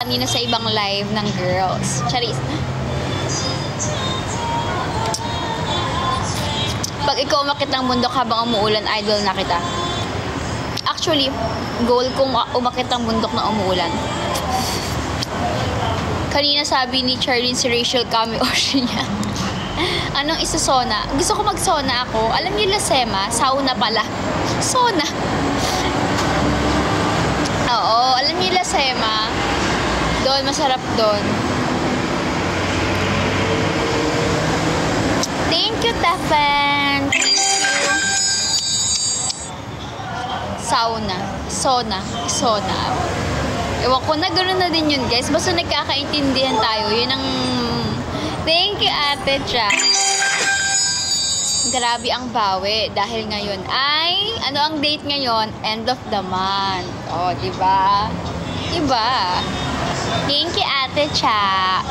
kanina sa ibang live ng girls. Charis. Pag ikaw umakit ng bundok habang umuulan, idol na kita. Actually, goal kong umakit ng bundok na umuulan. Kanina sabi ni Charlene si Rachel cameo niya. Anong isa-sona? Gusto ko mag-sona ako. Alam niyo Lasema? Sauna pala. Sona. Oo, alam niyo Lasema? Doon, masarap doon. Thank you, Tefan. Thank you. Sauna. Sona. Ewan ko na, gano'n na din yun, guys. Basta nagkakaintindihan tayo. Yun ang... Thank you, Ate Cha. Grabe ang bawi. Dahil ngayon ay... Ano ang date ngayon? End of the month. O, diba? Diba? Thank you, Ate Cha.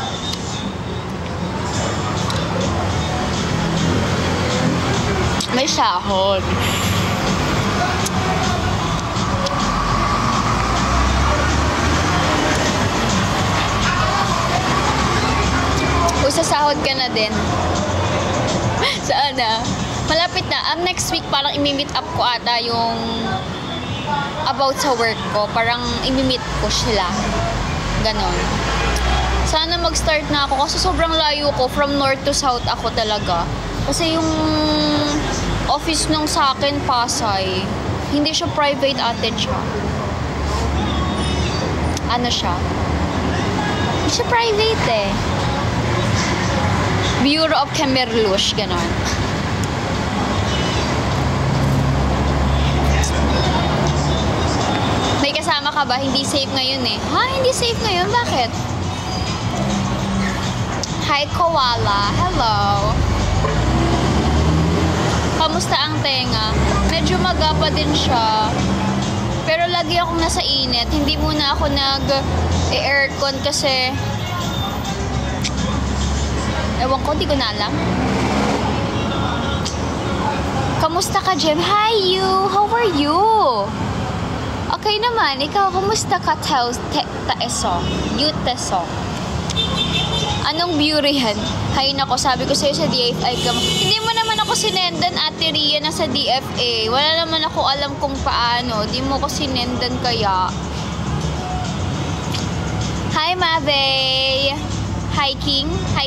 May sahod. Kung sasahod ka na din. Saan na? Malapit na. Next week, parang imi-meet up ko ata yung about sa work ko. Parang imi-meet ko sila. Ganon. Sana mag-start na ako kasi sobrang layo ko. From north to south ako talaga. Kasi yung office nung sa akin, Pasay. Hindi siya private, ate siya. Ano siya? Hindi siya private eh. Bureau of Kemerlush, ganon. May kasama ka ba? Hindi safe ngayon eh. Ha? Hindi safe ngayon? Bakit? Hi, Koala. Hello. Kamusta ang tenga? Medyo magapa din siya. Pero lagi akong nasa init. Hindi muna ako nag-aircon kasi ewan ko, di ko na alam. Kamusta ka, Jem? Hi, you! How are you? Okay naman. Ikaw, kamusta ka, Taeso? You, Teso. Anong beauty yan? Hay nako, sabi ko sa'yo sa DFA ka. Hindi mo naman ako sinendan, Ate Ria, na sa DFA. Wala naman ako alam kung paano. Di mo ko sinendan kaya. Hi, Mavey! Hiking?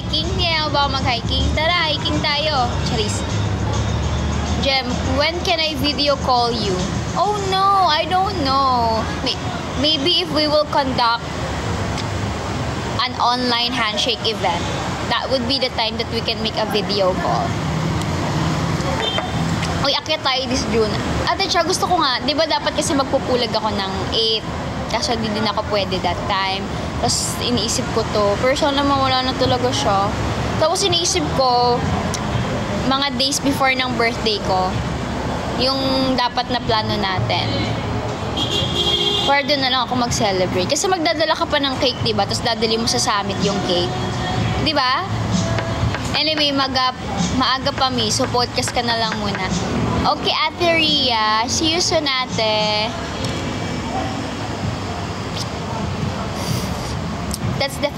Hindi na ba mag-hiking? Tara, hiking tayo. Charis. Jem, when can I video call you? Oh no, I don't know. Maybe if we will conduct an online handshake event, that would be the time that we can make a video call. Uy, akyat tayo this June. Ate siya, gusto ko nga, di ba dapat kasi magpupulag ako ng 8. Kaso di din ako pwede that time. Tapos iniisip ko to. Pero sana mawala na talaga siya. Tapos iniisip ko, mga days before ng birthday ko, yung dapat na plano natin. Para doon na lang ako mag-celebrate. Kasi magdadala ka pa ng cake, diba? Tapos dadali mo sa summit yung cake. Diba? Anyway, maaga pa mi. So, podcast ka na lang muna. Okay, Ate Ria. See you soon, ate. That's the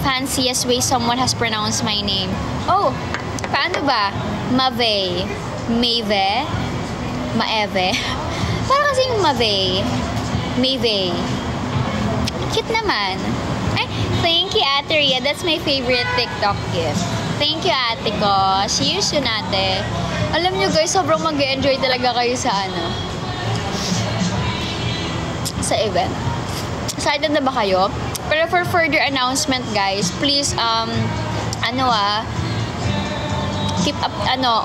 fanciest way someone has pronounced my name. Oh, paano ba? Mave. Mave. Maeve. Para kasing Mave. Mave. Cute naman. Ay, thank you, Ate Ria. That's my favorite TikTok gift. Thank you, ate ko. See you soon, ate. Alam nyo guys, sobrang mag-enjoy talaga kayo sa sa event. Excited na ba kayo? Pero for further announcement, guys, please, keep up,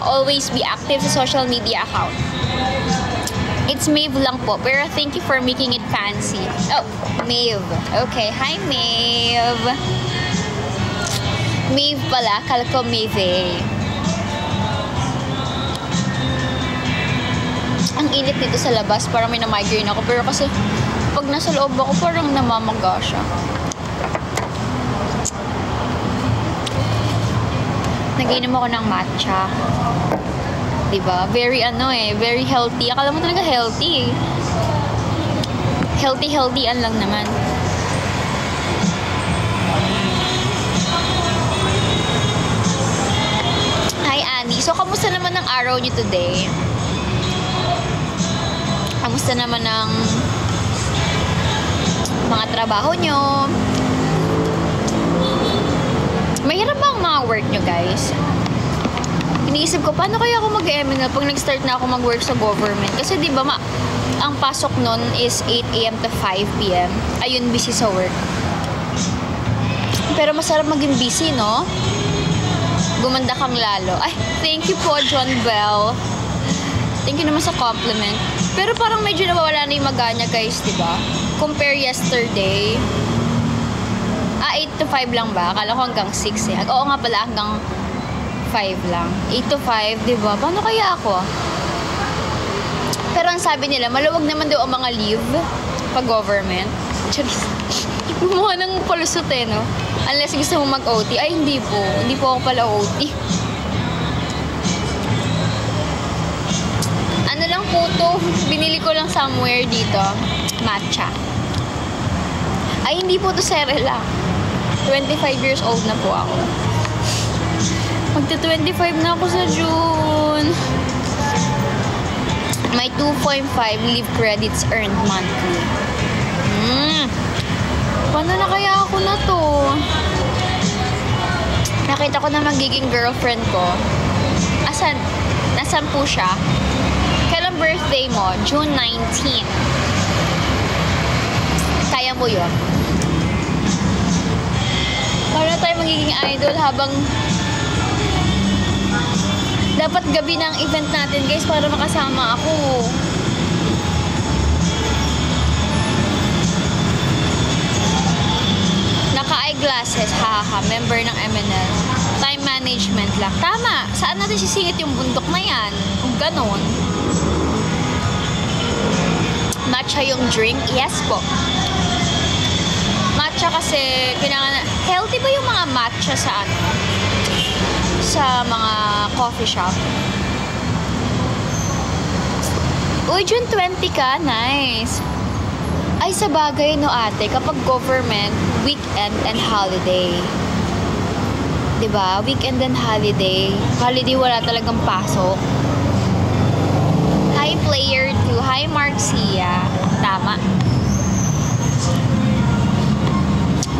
always be active sa social media account. It's Maeve lang po, pero thank you for making it fancy. Oh, Maeve. Okay, hi Maeve. Maeve pala, kala ko Maeve. Ang init dito sa labas, parang may na-migraine ako, pero kasi pag nasa loob ako, parang namamaga siya. Nag-inom ako ng matcha. Diba? Very very healthy. Akala mo talaga healthy eh. Healthy lang naman. araw niyo today? Kamusta naman ang mga trabaho nyo? Mahirap ba ang mga work nyo, guys? Iniisip ko, paano kaya ako mag-MNL pag nag-start na ako mag-work sa government? Kasi di ba ang pasok nun is 8 a.m. to 5 p.m. Ayun, busy sa work. Pero masarap maging busy, no? Gumanda kang lalo. Ay, thank you po, John Bell. Thank you naman sa compliment. Pero parang medyo nawawala na yung maganya, guys, di ba? Compare yesterday. 8 to 5 lang ba? Akala ko hanggang 6 eh. Oo nga pala, hanggang 5 lang. 8 to 5, di ba? Paano kaya ako? Pero ang sabi nila, maluwag naman daw ang mga leave pag government. Charis. Gumawa ng palusot eh, no? Unless gusto mo mag-OT. Ay, hindi po. Hindi po ako pala OT. Ano lang po to? Binili ko lang somewhere dito. Matcha. Ay, hindi po to Cerela. 25 years old na po ako. Magta-25 na ako sa June. May 2.5 leave credits earned monthly. Paano na kaya ako na to? Nakita ko na magiging girlfriend ko. Nasaan po siya? Kailan birthday mo? June 19. Kaya mo yun? Paano tayo magiging idol habang dapat gabi ng event natin, guys, para makasama ako. Naka-eyeglasses, haha, member ng MNL. Time management lang. Tama, saan natin sisingit yung bundok na yan? Kung ganon. Matcha yung drink? Yes po. Matcha kasi, healthy ba yung mga matcha sa sa mga coffee shop? Uy, June 20 ka? Nice. Ay, sa bagay, no, ate, kapag government, weekend and holiday. Diba? Weekend and holiday. Holiday, wala talagang pasok. Hi, player 2. Hi, Marcia. Tama.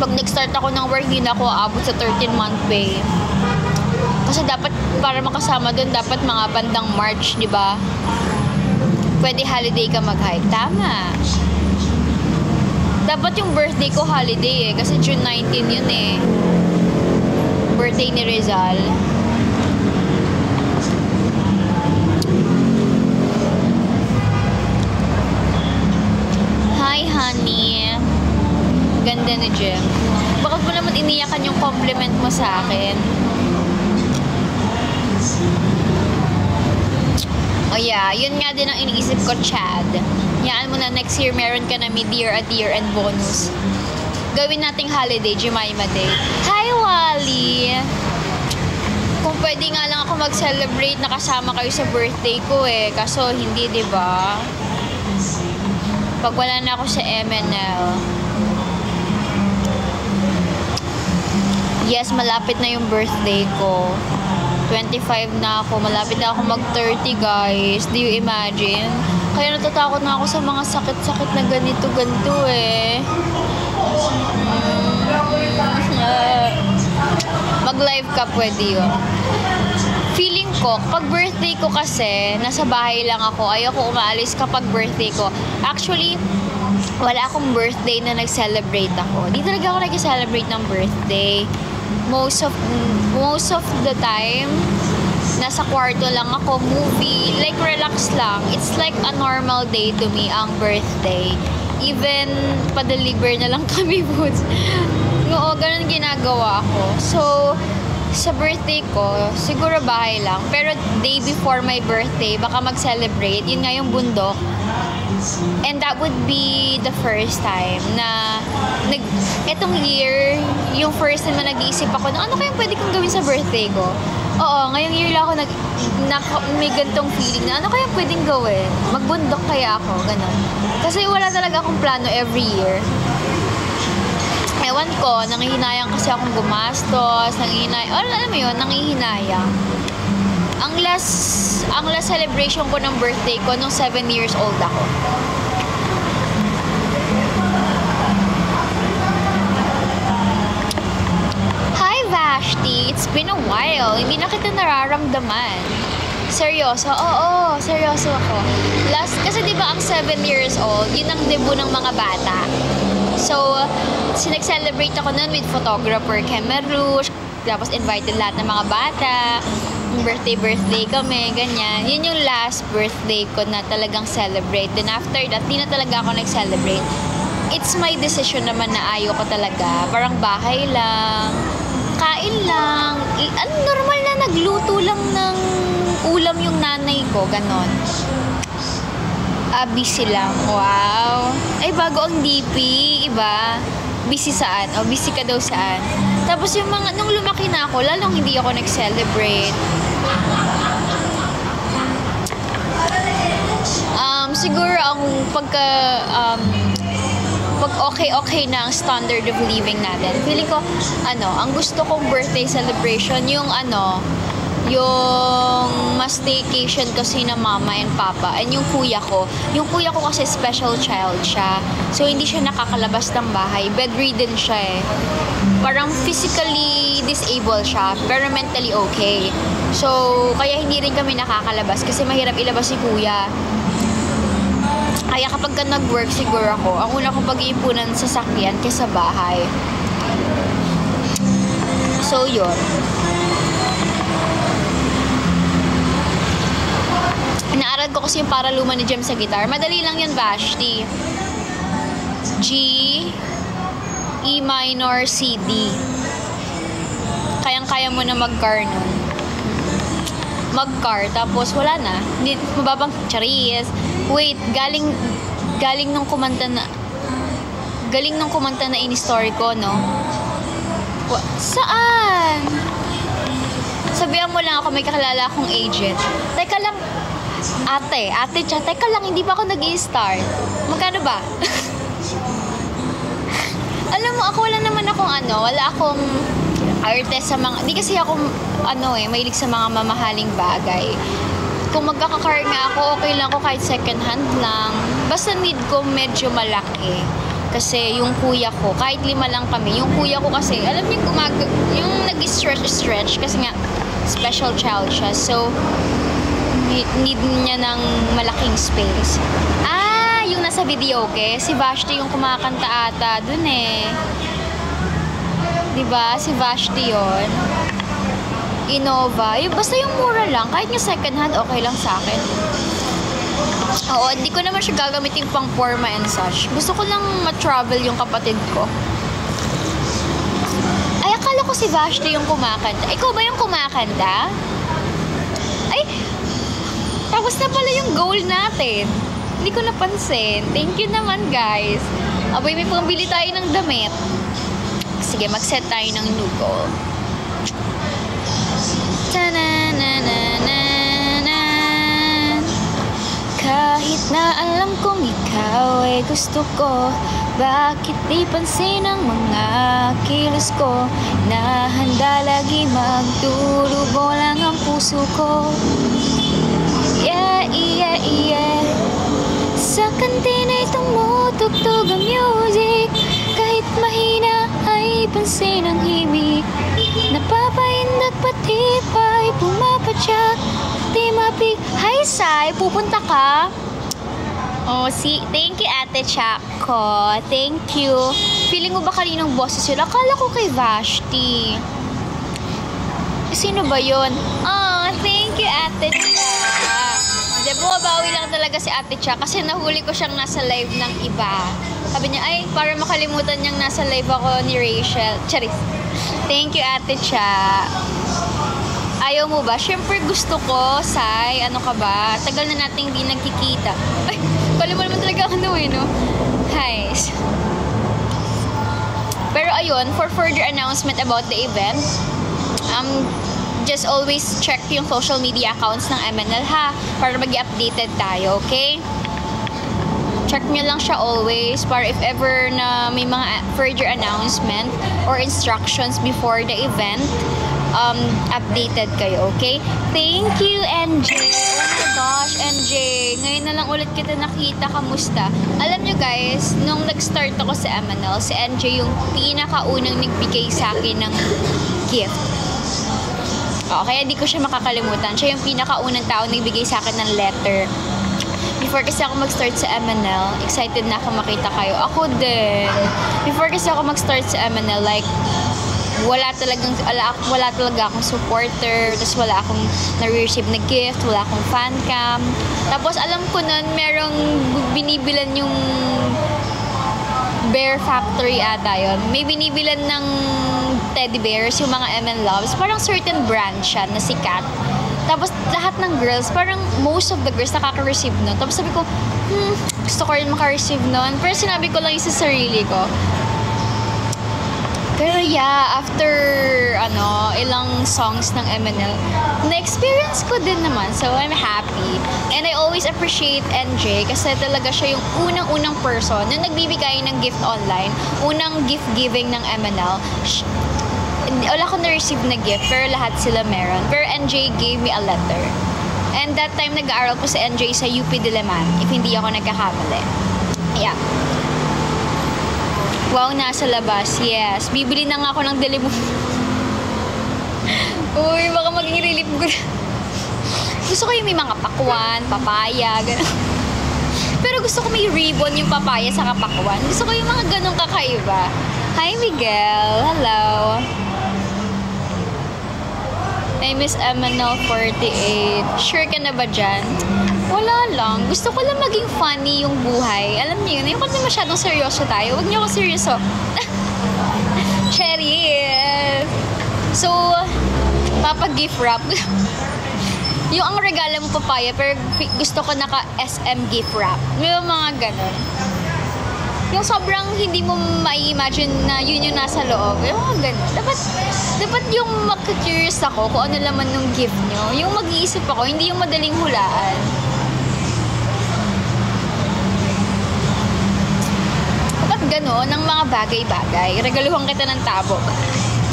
Pag nag-start ako ng work, hindi na ako aabot sa 13-month pay. Kasi dapat, para makasama dun, dapat mga bandang March, di ba? Pwede holiday ka mag-hike. Tama. Dapat yung birthday ko holiday eh. Kasi June 19 yun eh. Birthday ni Rizal. Hi, honey. Ganda ni Jem. Bakit mo naman iniyakan yung compliment mo sa akin? Oh yeah, yun nga din ang iniisip ko, Chad. Yaan mo na next year meron ka na mid-year at year-end bonus. Gawin nating holiday, Jemima Day. Hi, Wally! Kung pwede nga lang ako mag-celebrate na kasama kayo sa birthday ko eh. Kaso hindi, diba? Pag wala na ako sa MNL. Yes, malapit na yung birthday ko. 25 na ako. Malapit na ako mag-30, guys. Do you imagine? Kaya natatakot na ako sa mga sakit-sakit na ganito eh. Mag-live ka, pwede yun. Feeling ko, pag birthday ko kasi, nasa bahay lang ako. Ayoko umaalis kapag birthday ko. Actually, wala akong birthday na nag-celebrate ako. Di talaga ako nag-celebrate ng birthday. Most of the time, nasa kwarto lang ako, movie, like relax lang. It's like a normal day to me, ang birthday. Even pa-deliver na lang kami foods. Oo, ganun ginagawa ko. So, sa birthday ko, siguro bahay lang. Pero day before my birthday, baka mag-celebrate. Yun nga yung bundok. And that would be the first time na etong year, yung first time na nag-iisip ako na ano kayang pwede kong gawin sa birthday ko. Oo, ngayong year lang ako may gantong feeling na ano kayang pwedeng gawin. Magbundok kaya ako, ganun. Kasi wala talaga akong plano every year. Ewan ko, nangihinayang kasi akong gumastos, alam mo yun, nangihinayang. Ang last celebration ko ng birthday ko nung 7 years old ako. Hi Vashti, it's been a while. Hindi na kita nararamdaman. Seryoso? Oo, seryoso ako. Last, kasi diba ang 7 years old, yun ang debut ng mga bata. So, sinag-celebrate ako nun with photographer Kemerush, tapos invited lahat ng mga bata. Birthday kami, ganyan. Yun yung last birthday ko na talagang celebrate. Then after that, di na talaga ako nag-celebrate. It's my decision naman na ayaw ko talaga. Parang bahay lang, kain lang. Normal na nagluto lang ng ulam yung nanay ko, ganon. Busy lang. Wow. Ay, bago ang DP, iba. Busy saan? O, busy ka daw saan? Tapos yung mga, nung lumaki na ako, lalong hindi ako nag-celebrate. Siguro ang pag okay na ang standard of living natin. Feeling ko, ang gusto kong birthday celebration, yung mas staycation kasi na mama and papa and yung kuya ko. Yung kuya ko kasi special child siya. So, hindi siya nakakalabas ng bahay. Bedridden siya eh. Parang physically disabled siya, pero mentally okay. So, kaya hindi rin kami nakakalabas kasi mahirap ilabas si kuya. Kaya kapag ka nag-work siguro ako, ang una kong pag-iipunan sa sasakyan kaysa bahay. So, yun. Inaaral ko kasi yung paraluma ni Jem sa guitar. Madali lang yun, Vashti. G, E minor, C, D. Kayang-kaya mo na mag-car nun. Mag-car, tapos wala na. Mababang charis. Wait, galing nung kumanta na in-story ko, no? Saan? Sabihan mo lang ako, may kakilala akong agent. Teka lang, ate, teka lang, hindi pa ako nag-i-start. Magkano ba? Alam mo, ako wala akong arte sa mga, di kasi ako, mahilig sa mga mamahaling bagay. Kung magkakakar nga ako, okay lang ako kahit second hand lang. Basta need ko medyo malaki. Kasi yung kuya ko, kahit 5 lang kami, yung kuya ko kasi, alam niyo, yung nag-stretch, kasi nga, special child siya. So, need niya ng malaking space. Yung nasa video, okay? Si Vashti yung kumakanta ata dun eh. Diba? Si Vashti yun. Innova. Basta yung mura lang. Kahit nga second hand, okay lang sa akin. Oo, hindi ko naman siya gagamitin pang forma and such. Gusto ko lang ma-travel yung kapatid ko. Ay, akala ko si Vashti yung kumakanta. Ikaw ba yung kumakanta? Ay, tapos na pala yung goal natin. Hindi ko napansin. Thank you naman, guys. Abay, may pambili tayo ng damit. Sige, mag-set tayo ng new goal. Kahit na alam kong ikaw ay gusto ko, bakit di pansin ang mga kilos ko, na handa lagi magdurugo lang ang puso ko. Yeah, yeah, yeah. Sa kantina tumutugtog ang music, kahit mahina ay pansin ang himig. Napapaindak pati pa'y pumapadyak, di mapig. Hi, Sai! Pupunta ka? Oh, thank you, Ate Chako. Thank you. Feeling mo ba kaninong boses yun? Akala ko kay Vashti. Sino ba yun? Oh, thank you, Ate Chako. Hindi, bumabawi lang talaga si Ate Cha kasi nahuli ko siyang nasa live ng iba. Sabi niya, ay, para makalimutan niyang nasa live ako ni Rachel. Charis. Thank you, Ate Cha. Ayaw mo ba? Siyempre gusto ko, Sai. Ano ka ba? Tagal na nating di nagkikita. Ay, kala mo naman talaga no? Hi. Pero ayun, for further announcement about the event, just always check yung social media accounts ng MNL ha, para mag-updated tayo, okay? check nyo lang siya always para if ever na may mga further announcement or instructions before the event, updated kayo, okay? Thank you, NJ! Oh my gosh, NJ! Ngayon na lang ulit kita nakita. Kamusta? Alam nyo guys, nung nag-start ako sa MNL, si NJ yung pinakaunang nagbigay sa akin ng gift. Kaya di ko siya makakalimutan. Siya yung pinakaunang tao nagbigay sa akin ng letter. Before kasi ako mag-start sa MNL, excited na ako makita kayo. Ako din. Before kasi ako mag-start sa MNL, like, wala talaga akong supporter, tapos wala akong na-receive na gift, wala akong fan cam. Tapos alam ko nun, merong binibilan yung Bear Factory ata yun. May binibilan ng teddy bears, yung mga MN Loves. Parang certain brand siya na sikat. Tapos lahat ng girls, parang most of the girls nakaka-receive nun. Tapos sabi ko, gusto ko rin maka-receive nun. Pero sinabi ko lang yung sa sarili ko. Pero yeah, after ilang songs ng MNL, na-experience ko din naman. So I'm happy. And I always appreciate NJ kasi talaga siya yung unang-unang person na nagbibigay ng gift online. Unang gift giving ng MNL. Wala ko na-receive na gift, pero lahat sila meron. Pero NJ gave me a letter. And that time, nag-aaral ko sa NJ sa UP Diliman, if hindi ako nagkakamali. Yeah. Wow, nasa labas. Yes. Bibili na nga ako ng Diliman. Uy, baka maging relief ko. Gusto ko yung may mga pakwan, papaya, gano'n. Pero gusto ko may ribbon yung papaya sa kapakwan. Gusto ko yung mga ganong kakaiba. Hi, Miguel. Hello. I miss MNL 48. Sure ka na ba dyan? Wala lang. Gusto ko lang maging funny yung buhay. Alam niyo yun, ayoko na masyadong seryoso tayo. Huwag niyo ako seryoso. Cherry! So, papa-gift wrap. Yung ang regalo mo papaya, pero gusto ko naka-SM gift wrap. Yung mga ganon. Yung sobrang hindi mo ma-imagine na yun yung nasa loob. Yung mga ganon. Dapat yung makaka-curious ako kung ano laman ng gift nyo. Yung mag-iisip ako, hindi yung madaling hulaan. Dapat ganon ng mga bagay-bagay. Regaluhan kita ng tabo.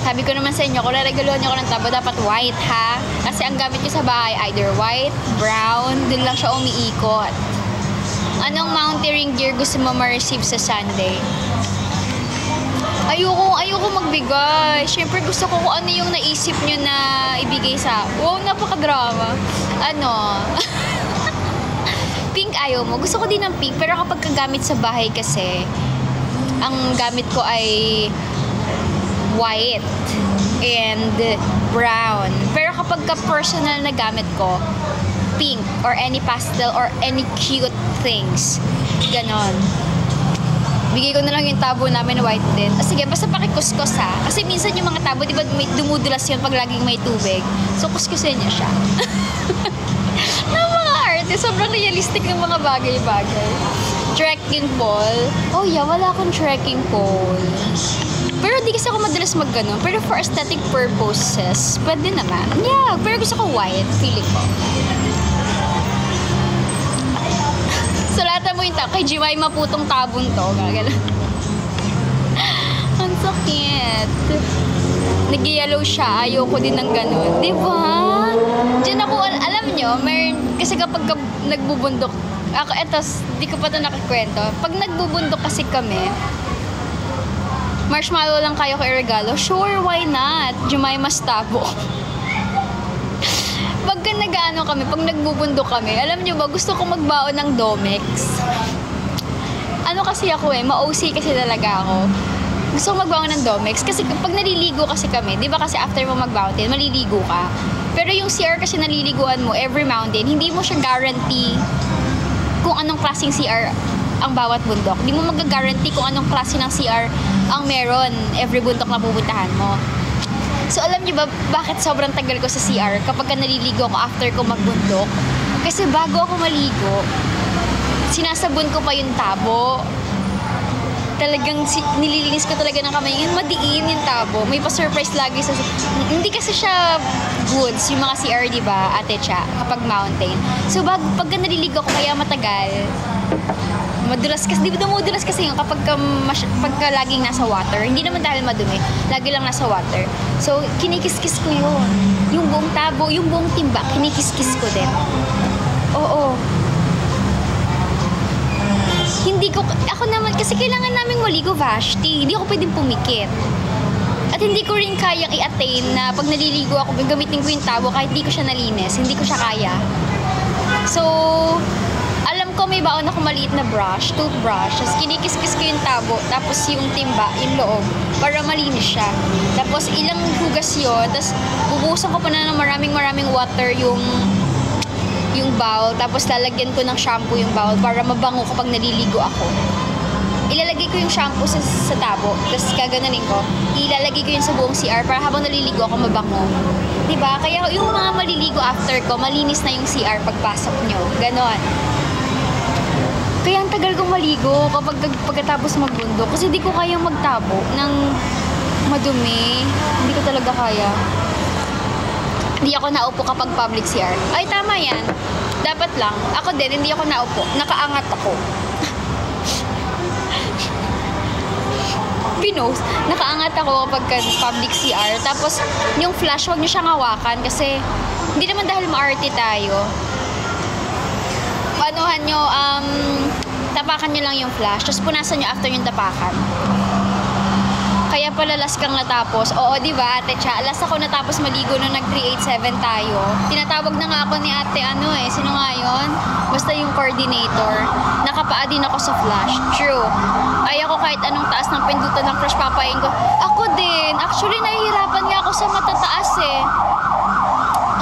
Sabi ko naman sa inyo, kung regaluhan niyo ako ng tabo, dapat white ha. Kasi ang gamit ko sa bahay, either white, brown, dun lang siya umiikot. Anong mountaineering gear gusto mo ma-receive sa Sunday? Ayoko magbigay. Siyempre gusto ko kung ano yung naisip nyo na ibigay sa... Wow, napaka-drama. Pink ayaw mo. Gusto ko din ng pink, pero kapag kagamit sa bahay kasi, ang gamit ko ay white and brown. Pero kapag ka-personal na gamit ko, pink or any pastel or any cute things. Ganon. Bigay ko na lang yung tabo namin na white din. Sige, basta pakikuskus ha. Kasi minsan yung mga tabo, di ba dumudulas yun pag laging may tubig. So, kuskusin niya siya. Ng mga artist, sobrang realistic ng mga bagay-bagay. Trekking pole. Oh yeah, wala akong trekking pole. Pero di kasi ako madalas mag-ganon. Pero for aesthetic purposes, pwede naman. Yeah, pero gusto ko white, feeling ko. Sulatan mo yung tabo. Kay Jemima putong tabon to. Gagala. Ang sakit. Nag-yellow siya. Ayoko din ng ganun. Diba? Diyan ako, alam nyo, kasi kapag nagbubundok, eto, di ko pa ito nakakwento. Pag nagbubundok kasi kami, marshmallow lang kayo kay regalo. Sure, why not? Jemima's tabo. Pagka nag-ano kami, pag nagbubundok kami, alam nyo ba, gusto ko magbaon ng Domex. Ano kasi ako ma-OC kasi talaga ako. Gusto ko magbaon ng Domex kasi pag naliligo kasi kami, di ba kasi after mo mag-mountain, maliligo ka. Pero yung CR kasi naliliguan mo every mountain, hindi mo siya guarantee kung anong klaseng CR ang bawat bundok. Hindi mo mag-guarantee kung anong klase ng CR ang meron every bundok na pupuntahan mo. So, alam niyo ba bakit sobrang tagal ko sa CR kapag naliligo ako after ko magbundok? Kasi bago ako maligo, sinasabon ko pa yung tabo. Talagang nililinis ko talaga ng kamay. Yung madiin yung tabo. May pa-surprise lagi sa... Hindi kasi siya goods, yung mga CR, di ba, ate cha, kapag mountain. So, pagka naliligo ako kaya matagal, madulas kasi, di ba dumudulas kasi yung pagka laging nasa water. Hindi naman dahil madumi, lagi lang nasa water. So, kinikis-kis ko yun. Yung buong tabo, yung buong timba, kinikis-kis ko din. Oo. Hindi ko, ako naman, kasi kailangan naming maligo, Vashti. Hindi ako pwedeng pumikit. At hindi ko rin kayang i-attain na pag naliligo ako, gamitin ko yung tabo kahit hindi ko siya nalinis. Hindi ko siya kaya. So, alam ko may baon ako maliit na brush, toothbrush. Tapos kinikis-kis ko yung tabo, tapos yung timba, yung loob, para malinis siya. Tapos ilang hugas yun, tapos bubusan ko pa na ng maraming water yung bowl, tapos lalagyan ko ng shampoo yung bowl para mabango kapag naliligo ako. Ilalagay ko yung shampoo sa tabo, tapos gaganunin ko. Ilalagay ko yun sa buong CR para habang naliligo ako mabango. Diba? Kaya yung mga maliligo after ko, malinis na yung CR pagpasok nyo. Ganon. Kaya ang tagal kong maligo pagkatapos magbundok. Kasi di ko kayang magtabo ng madumi. Hindi ko talaga kaya. Hindi ako naupo kapag public CR. Ay, tama yan. Dapat lang. Ako din, hindi ako naupo. Nakaangat ako. Pinos, nakaangat ako kapag public CR. Tapos, yung flash, huwag nyo siyang hawakan kasi hindi naman dahil maarte tayo. Panuhan nyo, tapakan nyo lang yung flash. Tapos, punasan nyo after yung tapakan. Kaya pala last kang natapos. Oo, di ba, Ate Cha? Last ako natapos maligo nung nag-387 tayo. Tinatawag na nga ako ni Ate sino nga yun? Basta yung coordinator. Nakapaa din ako sa flash. True. Ayaw ko kahit anong taas ng pindutan ng crush papayin ko. Ako din. Actually, nahihirapan nga ako sa matataas eh.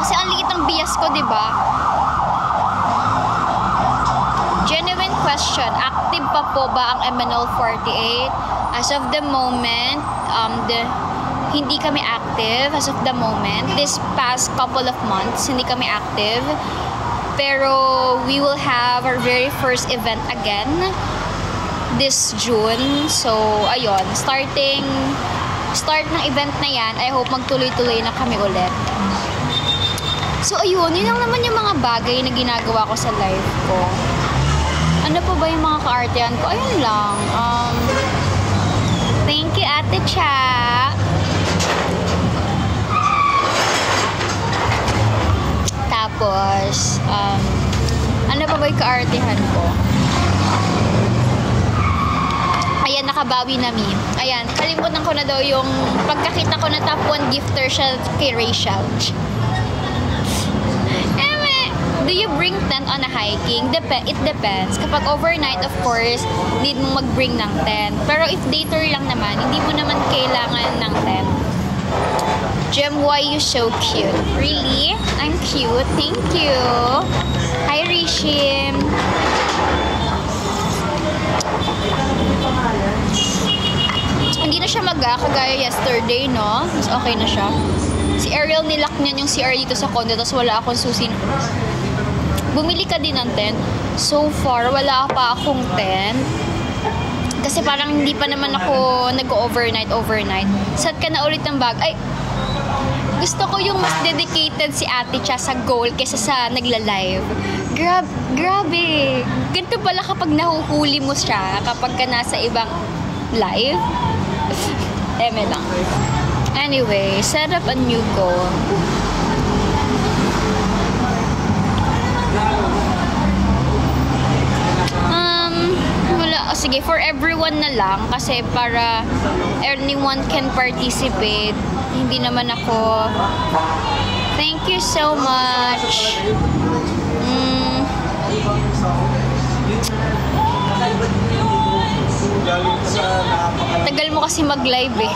Kasi ang liit ng bias ko, di ba? Genuine question. Active pa po ba ang MNL 48? As of the moment, hindi kami active as of the moment. This past couple of months, hindi kami active. Pero we will have our very first event again this June. So, ayun, start ng event na yan. I hope magtuloy-tuloy na kami ulit. So, ayun, yun lang naman yung mga bagay na ginagawa ko sa life ko. Ano pa ba yung mga ka-artehan ko? Ayun lang. Thank you, Ate Cha. Tapos, ano pa ba yung ka-artehan ko? Ayan, nakabawi na me. Ayan, kalimutan ko na daw yung pagkakita ko na top 1 gifter siya kay Rachel. Do you bring tent on a hiking? It depends. Kapag overnight, of course, need mo mag-bring ng tent. Pero if day-tour lang naman, hindi mo naman kailangan ng tent. Jem, why you so cute? Really? I'm cute. Thank you. Hi, Rishim. Hindi na siya kagaya yesterday, no? Mas okay na siya. Si Ariel nilock niyan yung CR dito sa condo, tapos wala akong susin. Bumili ka din ng tent. So far, wala pa akong tent. Kasi parang hindi pa naman ako nag-overnight. Set ka na ulit ng bag. Ay, gusto ko yung mas dedicated si Ate Cha sa goal kaysa sa nagla-live. Grabe. Ganito pala kapag nahuhuli mo siya kapag ka nasa ibang live. Eme lang. Anyway, set up a new goal. Wala. Sige, for everyone na lang. Kasi para anyone can participate. Hindi naman ako. Thank you so much. Tagal mo kasi mag-live eh.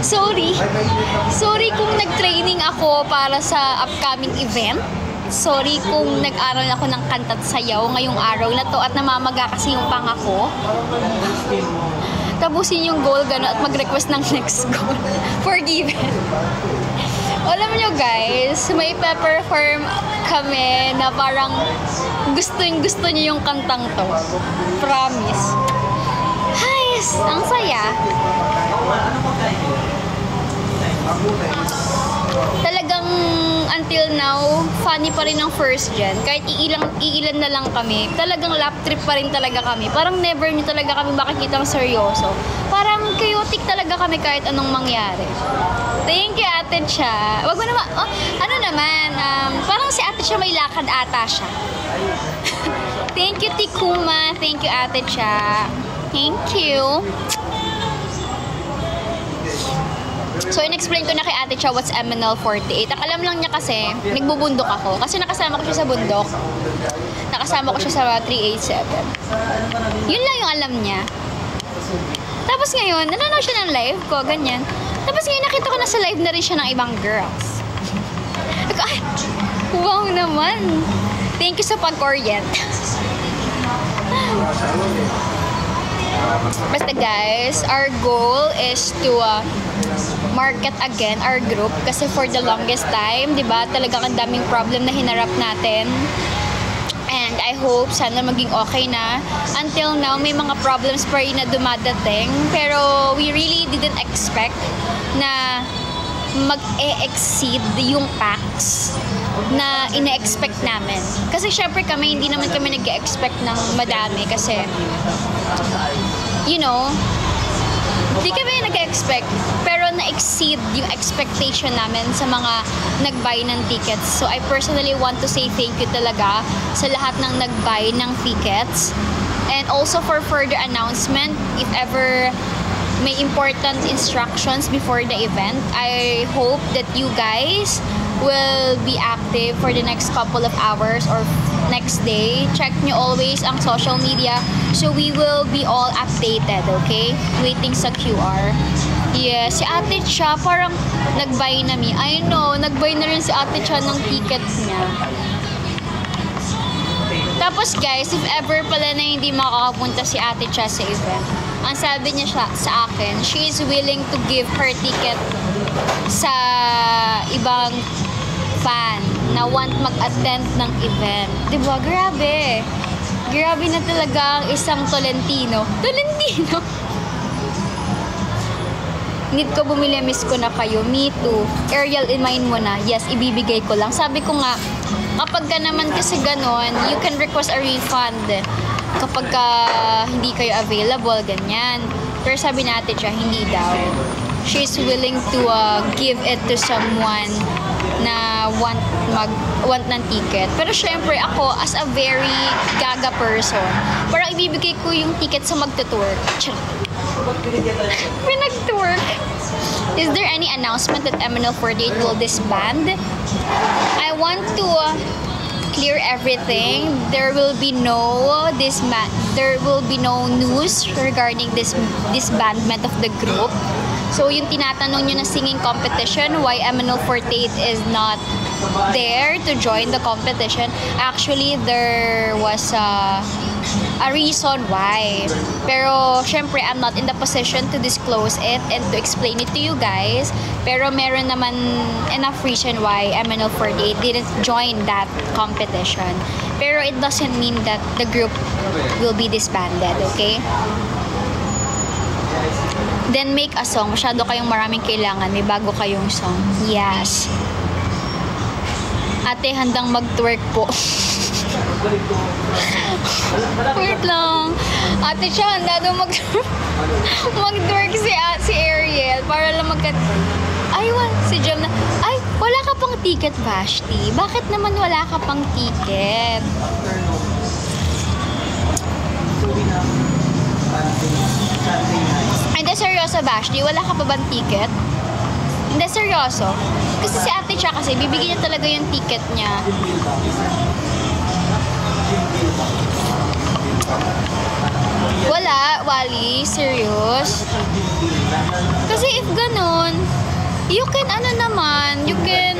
Sorry kung nag-training ako para sa upcoming event. Sorry kung nag-aral ako ng kanta at sayaw ngayong araw na to at namamaga kasi yung pangako. Tapusin yung goal gano'n at mag-request ng next goal. Forgiven. Alam nyo guys, may pe-perform kami na parang gusto nyo yung kantang to. Promise. Hayes, ang saya. Talagang until now, funny pa rin ang first gen. Kahit iilan na lang kami, talagang lap trip pa rin talaga kami. Parang never nyo talaga kami makikitang seryoso. Parang chaotic talaga kami kahit anong mangyari. Thank you, Ate Cha. Wag mo naman, ano naman, parang si Ate Cha may lakad ata siya. Thank you, Tikuma. Thank you, Ate Cha. Thank you. So, in-explain ko na kay Ate Cha what's MNL48. Ang alam lang niya kasi, nagbubundok ako. Kasi nakasama ko siya sa bundok. Nakasama ko siya sa 387. Yun lang yung alam niya. Tapos ngayon, nanonood siya ng live ko, ganyan. Tapos ngayon, nakita ko na sa live na rin siya ng ibang girls. Ay, wow naman. Thank you sa pag-orient. Basta guys, our goal is to market again our group kasi for the longest time, di ba, talagang ang daming problem na hinarap natin. And I hope sana maging okay na. Until now, may mga problems pa rin na dumadating. Pero we really didn't expect na mag-e-exceed yung packs na ine-expect namin. Kasi syempre kami, hindi naman kami nag-e-expect ng madami kasi, you know, hindi kami nag-expect, pero na-exceed yung expectation namin sa mga nag-buy ng tickets. So, I personally want to say thank you talaga sa lahat ng nag-buy ng tickets. And also for further announcement, if ever may important instructions before the event, I hope that you guys will be active for the next couple of hours or next day. Check nyo always ang social media so we will be all updated, okay? Waiting sa QR. Yes, si Ate Cha parang nag-buy na mi. I know, nag-buy na rin si Ate Cha ng ticket niya. Tapos guys, if ever pala na hindi makakapunta si Ate Cha sa event, ang sabi niya sa akin, she is willing to give her ticket sa ibang fan na want mag-attend ng event. Diba? Grabe. Grabe na talaga ang isang Tolentino. Tolentino! Need ko bumili, miss ko na kayo. Me too. Ariel, in mind mo na. Yes, ibibigay ko lang. Sabi ko nga, kapag ka naman kasi ganon, you can request a refund kapag ka hindi kayo available, ganyan. Pero sabi natin siya, hindi daw. She's willing to give it to someone na want ng ticket. Pero syempre ako, as a very gaga person, parang ibibigay ko yung ticket sa magta-twerk. Pinag-twerk. Is there any announcement that MNL48 will disband? I want to clear everything. There will be no news regarding this disbandment of the group. So yung tinatanong nyo na singing competition, why MNL48 is not there to join the competition, actually there was a reason why. Pero syempre I'm not in the position to disclose it and to explain it to you guys. Pero meron naman enough reason why MNL48 didn't join that competition. Pero it doesn't mean that the group will be disbanded, okay? Then make a song. Masyado kayong maraming kailangan. May bago kayong song. Yes. Ate, handang mag-twerk po. Wait lang. Ate siya, handa daw mag-twerk si Ariel para lang Aywan, si Jom na, ay, wala ka pang ticket, Vashti. Bakit naman wala ka pang ticket? Hindi, seryoso, Vashti. Wala ka pa bang ticket? Hindi, seryoso. Kasi si Ate Cha kasi, bibigyan niya talaga yung ticket niya. Wala, Wally. Serious. Kasi if ganun, you can, you can,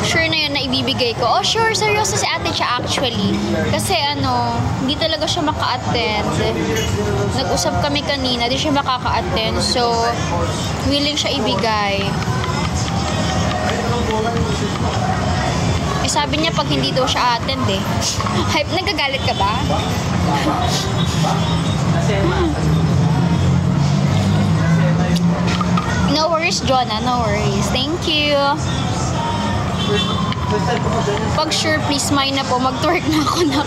sure na yun na ibibigay ko. Oh, sure, seryoso si Ate Cha actually. Kasi hindi talaga siya maka-attend. Nag-usap kami kanina, di siya makaka-attend. So, willing siya ibigay. Eh, sabi niya pag hindi daw siya attend eh. Hype, nagagalit ka ba? worries, Jonah. No worries. Thank you. Pag sure, please, mine na po. Mag-twerk na ako na.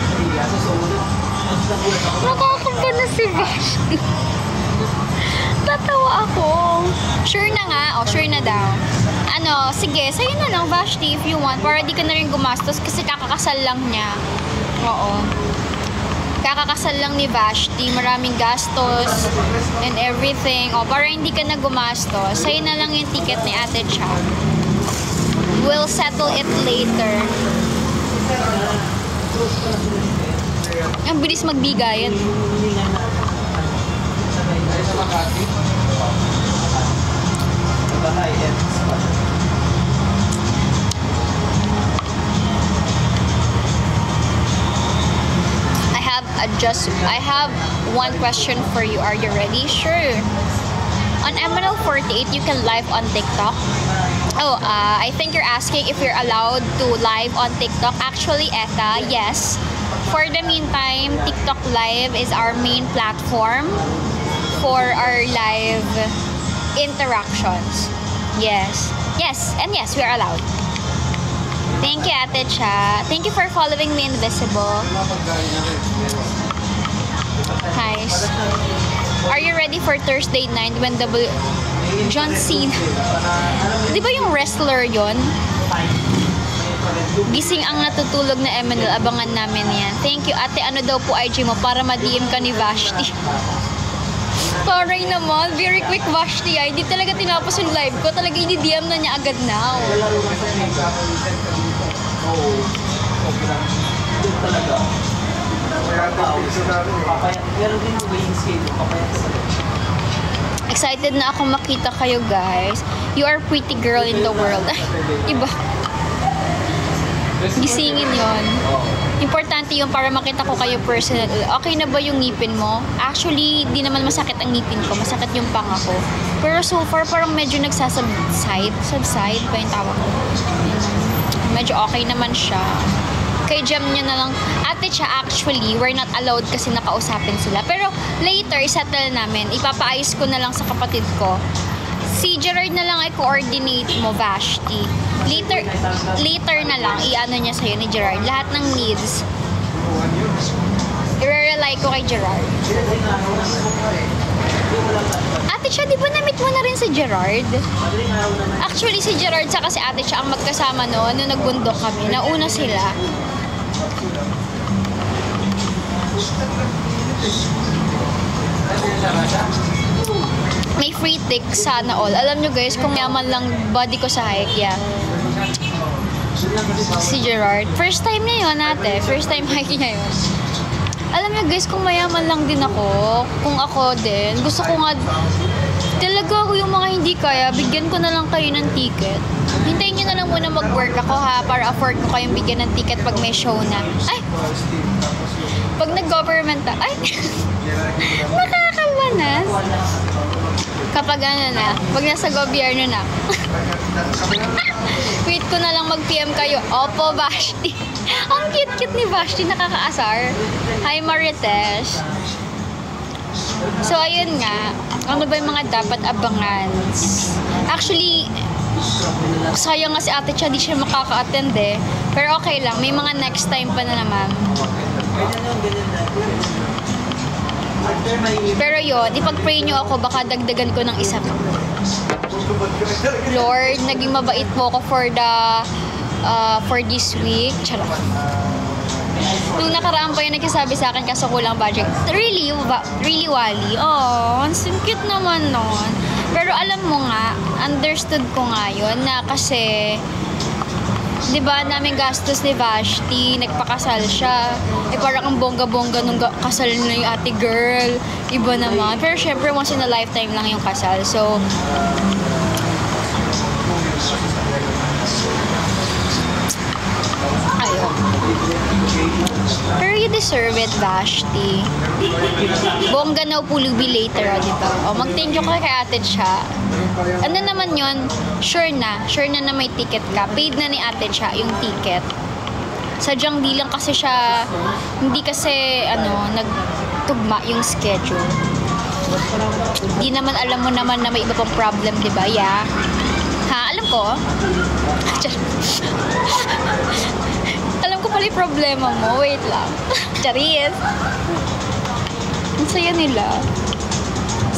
Nakakaba na si Vash. Tatawa ako. Sure na nga. O, sure na daw. Ano, sige, sa'yo na lang, Vashti, if you want. Para di ka na rin gumastos kasi kakakasal lang niya. Oo. Kakakasal lang ni Vashti. Maraming gastos and everything. O, para hindi ka na gumastos, sa'yo na lang yung ticket ni Ate Cha. We'll settle it later. Ang bilis magbigayan. I have one question for you. Are you ready? Sure. On Emerald 48, you can live on TikTok. Oh, I think you're asking if you're allowed to live on TikTok. Actually, Etta, yes. For the meantime, TikTok Live is our main platform for our live interactions. Yes. Yes, and yes, we are allowed. Thank you, Ate Cha. Thank you for following me, Invisible. Nice. Are you ready for Thursday night when John Cena? Di ba yung wrestler yon? Gising ang natutulog na Emanil. Abangan namin yan. Thank you, ate. Ano daw po IG mo para ma-DM ka ni Vashti? Taray naman. Very quick, Vashti. Hindi talaga tinapos yung live ko. Talaga i-DM na niya agad now. Excited na ako makita kayo, guys. You are pretty girl in the world. Iba. Gisingin yon. Importante yung para makita ko kayo personal. Okay na ba yung ngipin mo? Actually, di naman masakit ang ngipin ko. Masakit yung panga ko. Pero so far, parang medyo nagsasubside. Subside ba yung tawag ko? Medyo okay naman siya. Kay Jam niya na lang. Ate Cha, actually, we're not allowed kasi nakausapin sila. Pero later, isettle namin. Ipapaayos ko na lang sa kapatid ko. Si Gerard na lang ay coordinate mo, Vashti. Later na lang, i-ano niya sa'yo ni Gerard. Lahat ng needs. I-rely ko kay Gerard. Ate Cha, di ba na-meet mo na rin si Gerard? Actually, si Gerard saka si Ate Cha ang magkasama noon nung nagbundok kami. Nauna sila. May free tick sana all. Alam nyo guys, kung yaman lang body ko sa hike, yeah. Si Gerard. First time niya yun, ate. First time hike niya yun. Alam nyo guys, kung mayaman lang din ako, kung ako din, gusto ko nga, talaga ako yung mga hindi kaya, bigyan ko na lang kayo ng ticket. Hintayin nyo na lang muna mag-work ako ha, para afford ko kayong bigyan ng ticket pag may show na. Ay! Pag nag-government na, ay! Nakakamanas! Kapag ano na, pag nasa gobyerno na. Wait ko na lang mag-PM kayo. Opo, Vashti. Ang cute-cute ni Vashti, nakakaasar. Hi, Marites. So, ayun nga. Ano ba yung mga dapat abangan? Actually, sayang nga si Ate Cha, di siya makaka-attend eh. Pero okay lang, may mga next time pa na naman. Pero yun, ipag-pray nyo ako, baka dagdagan ko ng isa. Lord, naging mabait mo ako for this week. Charot. Nung nakaraan pa yung nagsasabi sa akin kaso kulang budget. Really, Wally? Oh, ang cute naman nun. Pero alam mo nga, understood ko nga yun na kasi di ba namin gastos ni Vashti, nagpakasal siya. Eh parang ang bongga-bongga nung kasal na yung ate girl. Iba naman. Pero syempre once in a lifetime lang yung kasal. So, ayun. Pero you deserve it, Vashti. Bongga na upulubi later, di ba? O, mag-thank you ka kay Ate Cha. Ano naman yun? Sure na may ticket ka. Paid na ni Ate Cha yung ticket. Sadyang di lang kasi siya, hindi kasi, nagtugma yung schedule. Di naman alam mo naman na may iba pang problem, di ba? Yeah. Ha? Alam ko? Alam ko pala yung problema mo. Wait lang. Charis. Ang saya nila.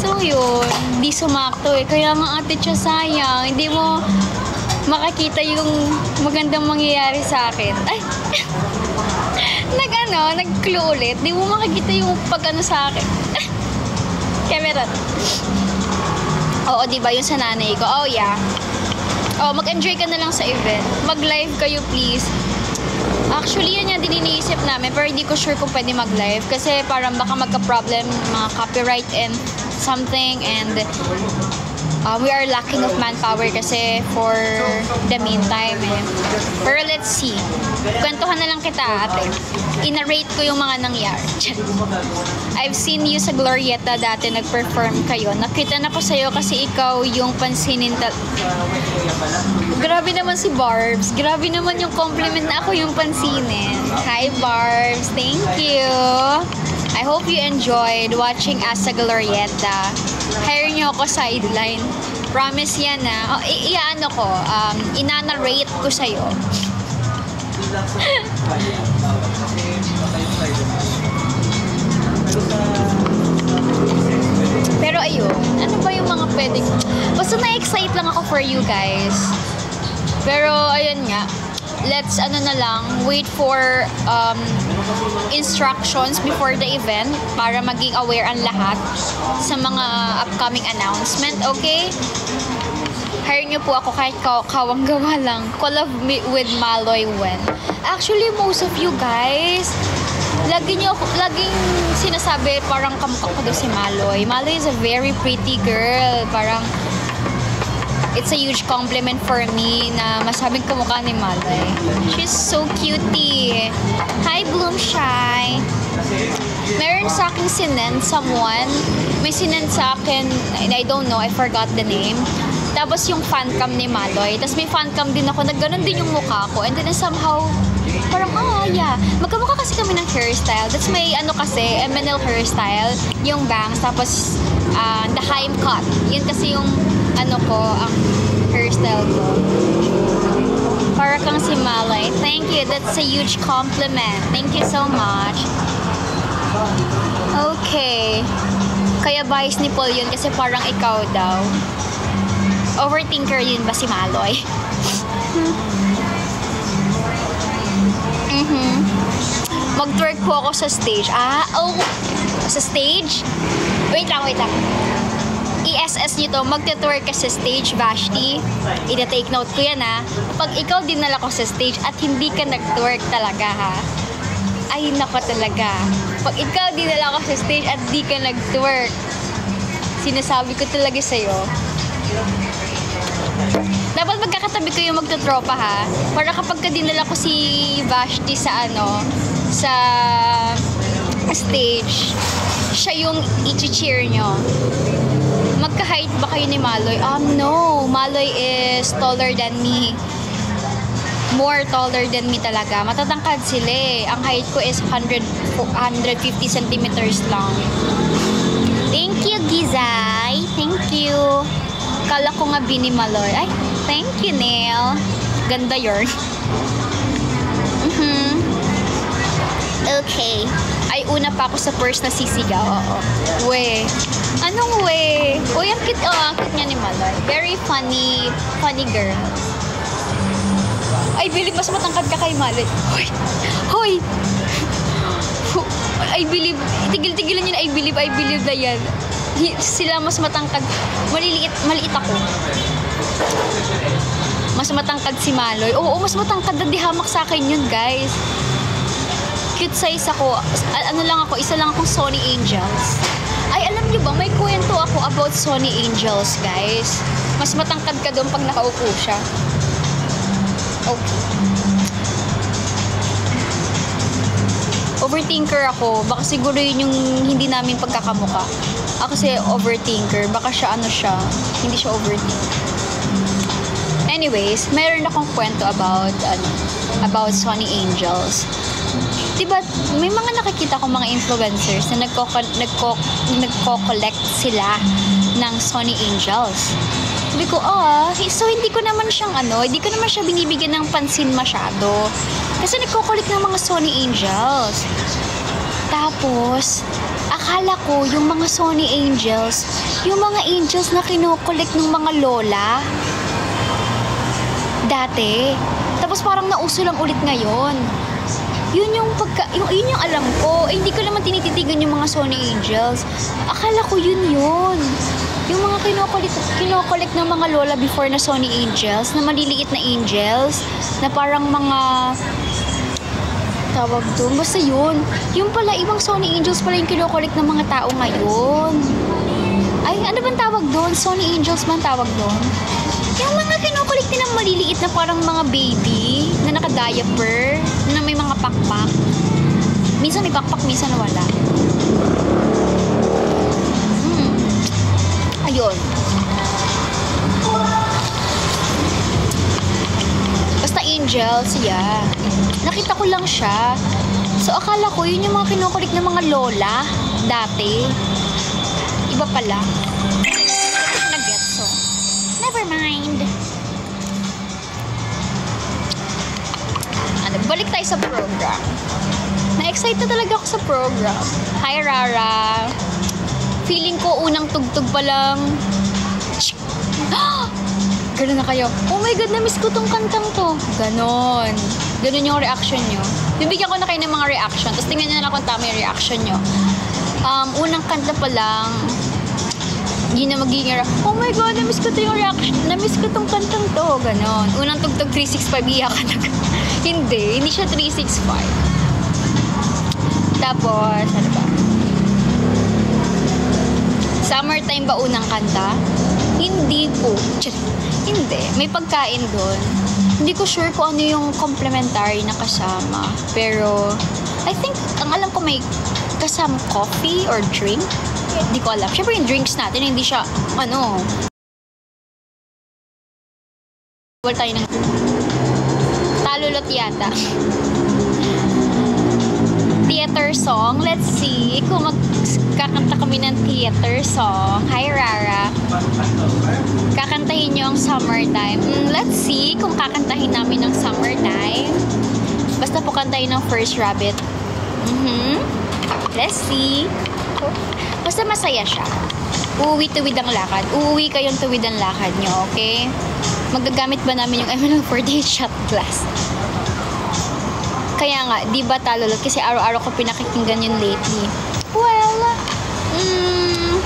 So yun, di sumakto eh. Kaya nga ate siya sayang. Hindi mo makakita yung magandang mangyayari sa akin. Ay! Nag-clue ulit. Di mo makikita yung pag-ano sa akin. Camera. Oo, di ba? Yung sa nanay ko. Oh, yeah. Oh, mag-enjoy ka na lang sa event. Mag-live kayo, please. Actually, yun yung din iniisip namin. Pero hindi ko sure kung pwede mag-live. Kasi parang baka magka-problem mga copyright and something. And we are lacking of manpower kasi for the meantime. Eh. Pero let's see. Kwentuhan na lang kita, ate. Ina-rate ko yung mga nangyari. I've seen you sa Glorieta dati nag-perform kayo. Nakita na ko sa'yo kasi ikaw yung pansinin Grabe naman si Barbs. Grabe naman yung compliment na ako yung pansinin. Hi, Barbs. Thank you. I hope you enjoyed watching us sa Glorieta. Hire nyo ako sideline. Promise yan na. Iyaano ko. Inana-rate ko sa'yo. Pero ayun, ano ba yung mga pwedeng... Basta na-excite lang ako for you guys. Pero ayun nga, let's wait for instructions before the event para maging aware ang lahat sa mga upcoming announcement, okay? Hire nyo po ako kahit kawang gawa lang. Collab with Maloy when. Actually, most of you guys, laging sinasabi parang kamukha ko daw si Maloy. Maloy is a very pretty girl. Parang, it's a huge compliment for me na masabing kamukha ni Maloy. She's so cutie. Hi, Bloom Shy. Meron sa akin sinend someone. May sinend sa akin, I don't know, I forgot the name. Tapos yung fancam ni Maloy. Tapos may fancam din ako na ganun din yung mukha ko. And then somehow, parang, yeah. Magkamukha kasi kami ng hairstyle. That's my, kasi, MNL hairstyle. Yung bangs. Tapos, the Haim cut. Yun kasi yung, ang hairstyle ko. Para kang si Maloy. Thank you. That's a huge compliment. Thank you so much. Okay. Kaya bias ni Paul yun kasi parang ikaw daw. Overthinker yun ba si Maloy? Mag-twerk po ako sa stage. Sa stage? Wait lang. I-SS nyo to, magte-twerk ka sa stage, Vashti. Ina-take note ko yan, ha. Pag ikaw dinala ko sa stage at hindi ka nag-twerk talaga, ha. Ay, nako talaga. Pag ikaw dinala ko sa stage at di ka nag-twerk, sinasabi ko talaga sa'yo, dapat magkakatabi ko yung magtutropa, ha. Para kapag dinala ko si Vashti sa sa stage, siya yung i-cheer nyo. Magka-height ba kayo ni Maloy? No. Maloy is taller than me. More taller than me talaga. Matatangkad sila eh. Ang height ko is 150 centimeters lang. Thank you, Gizay. Thank you. Kala ko nga bini Maloy. Ay, thank you, Neil. Ganda yun. Okay. Ay, una pa ako sa first na sisigaw. Oo. We. Anong we? Uy, ang cute. Ang cute niya ni Maloy. Very funny girl. I believe mas matangkad ka kay Maloy. Hoy! I believe. Tigil-tigilan yun. I believe na yan. Sila mas matangkad. Maliit ako. Mas matangkad si Maloy. Oo, mas matangkad na di hamak sa akin yun, guys. Cute size ako. Isa lang akong Sony Angels. Ay, alam niyo ba, may kwento ako about Sony Angels, guys. Mas matangkad ka doon pag nakaupo siya. Okay. Overthinker ako. Baka siguro yun yung hindi namin pagkakamuka. Ako kasi overthinker. Baka siya hindi siya overthinker. Anyways, mayroon akong kwento about Sony Angels. Diba, may mga nakikita ko mga influencers na nagko-collect sila ng Sony Angels. Sabi ko, so hindi ko naman siya binibigyan ng pansin masyado. Kasi nagko-collect ng mga Sony Angels. Tapos, akala ko yung mga Sony Angels, yung mga angels na kino-collect ng mga lola. Dati. Tapos parang nauso lang ulit ngayon. Yun yung alam ko. Hindi ko naman tinititigan yung mga Sony Angels. Akala ko yun. Yung mga kinokollect ng mga lola before na Sony Angels, na maliliit na angels, na parang mga tawag doon. Basta yun. Yung pala, ibang Sony Angels pala yung kinokollect ng mga tao ngayon. Ay, ano bang tawag doon? Sony Angels man tawag doon? Yung mga kinokollect ng maliliit na parang mga baby na naka-diaper, na may mga pakpak. Minsan may pakpak, minsan wala. Ayun. Basta angels, yeah. Nakita ko lang siya. So, akala ko yun yung mga kinokollect ng mga lola dati. Iba pala. Never mind. Balik tayo sa program. Na-excite na talaga ako sa program. Hi, Rara. Feeling ko unang tugtog pa lang. Ganun na kayo. Oh my God, na-miss ko tong kantang to. Ganon. Ganon yung reaction nyo. Bibigyan ko na kayo ng mga reaction. Tapos tingnan nyo na lang kung tama yung reaction nyo. Unang kanta pa lang, yun na magiging, oh my God, na-miss ko to yung reaction. Na-miss ko tong kantang to. Ganon. Unang tugtog 365, iyak ka na. Hindi siya 365. Tapos, ano ba? Summertime ba unang kanta? Hindi po. Hindi. May pagkain doon. Hindi ko sure kung ano yung complimentary na kasama. Pero, I think, ang alam ko may kasama coffee or drink. Hindi ko alam. Siyempre yung drinks natin, hindi siya, wala tayo ng talulot yata. Theater song. Let's see kung magkakanta kami ng theater song. Hi, Rara. Kakantahin nyo ang Summertime. Let's see kung kakantahin namin ng Summertime. Basta po kantahin ng First Rabbit. Let's see. Basta masaya siya. Uuwi-tuwid ang lakad. Uuwi kayong tuwid ang lakad nyo, okay? Magagamit ba namin yung ML48 shot glass? Kaya nga, di ba talulot? Kasi araw-araw ko pinakikinggan yun lately. Well,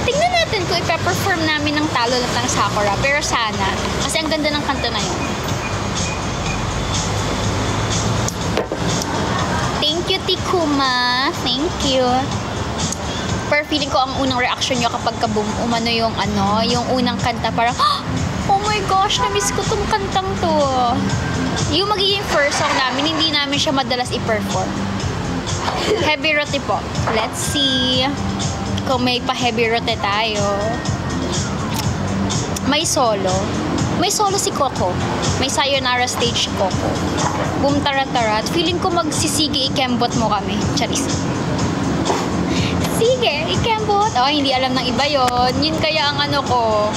tingnan natin kung ipe-perform namin ng talulot ng Sakura. Pero sana, kasi ang ganda ng kanta na yun. Thank you, Tikuma. Thank you. Pero feeling ko ang unang reaction nyo kapag umano yung yung unang kanta, parang, oh my gosh, na-miss ko tong kantang to. Yung magiging first song namin, hindi namin siya madalas i-perform. Heavy rote po. Let's see kung may pa-heavy rote tayo. May solo. May solo si Coco. May Sayonara stage Coco. Boom tarat-tarat. Feeling ko magsisige ikembot mo kami. Charis. Sige, ikembot. Oh, hindi alam ng iba yon. Yun kaya ang ko.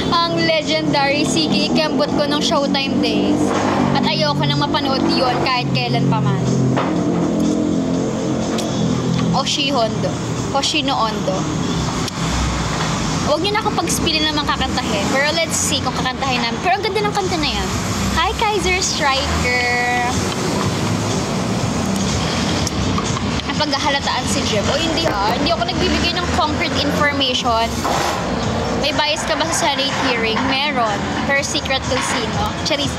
Ang legendary sige ikembot ko ng Showtime days. At ayoko nang mapanood yun kahit kailan pa man. Hoshino Ondo. Huwag nyo na akong pag-spilin naman kakantahin. Pero let's see kung kakantahin namin. Pero ang ganda ng kanta na yan. Hi, Kaiser Striker. Napaghahalataan si Jeb. O hindi hindi ako nagbibigay ng concrete information. May bias ka ba sa Senate hearing? Meron. Pero secret kung sino. Charis.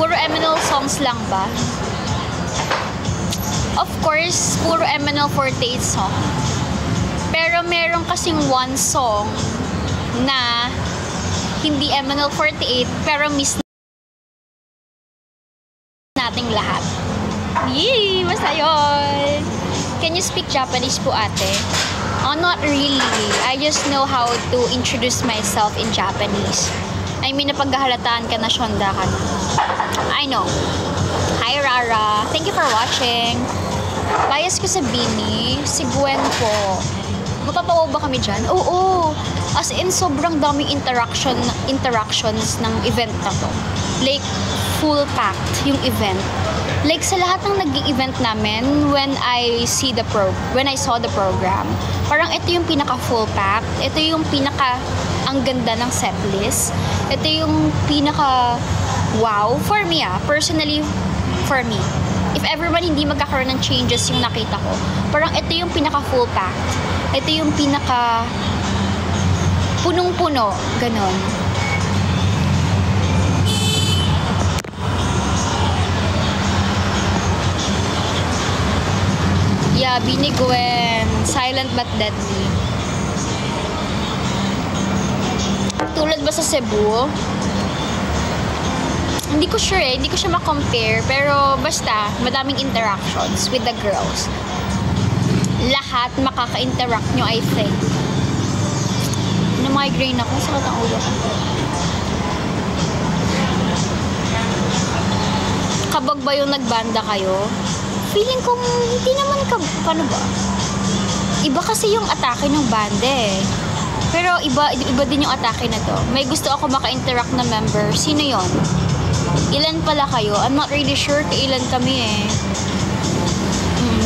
Puro Eminal songs lang ba? Of course, puro MNL48 song. Pero meron kasing one song na hindi MNL48 pero miss nating lahat. Yee! Basta yun! Can you speak Japanese po, ate? Oh, not really. I just know how to introduce myself in Japanese. I mean, napaghahalataan ka na syonda ka na. I know. Hi, Rara. Thank you for watching. Bias ko sa Bini, si Gwen po. Matatawa ba kami dyan? Oo. As in, sobrang daming interactions ng event na to. Like, full packed yung event. Like, sa lahat ng nag-event namin, when I saw the program, parang ito yung pinaka-full packed. Ito yung ang ganda ng setlist. Ito yung wow. For me, personally, for me. If ever man hindi magkakaroon ng changes yung nakita ko, parang ito yung pinaka-full packed. Ito yung pinaka punong-puno. Ganon. Yeah, Bini Gwen. Silent but deadly. Tulad ba sa Cebu? Hindi ko sure hindi ko siya ma-compare, pero basta, madaming interactions with the girls. Lahat makaka-interact nyo, I think. Na-migraine ako, sakit ang ulo ko. Kabag ba yung nagbanda kayo? Feeling ko, hindi naman paano ba? Iba kasi yung atake ng banda eh. Pero iba din yung atake na to. May gusto ako maka-interact na member. Sino yon? Ilan pala kayo? I'm not really sure kung ilan kami eh.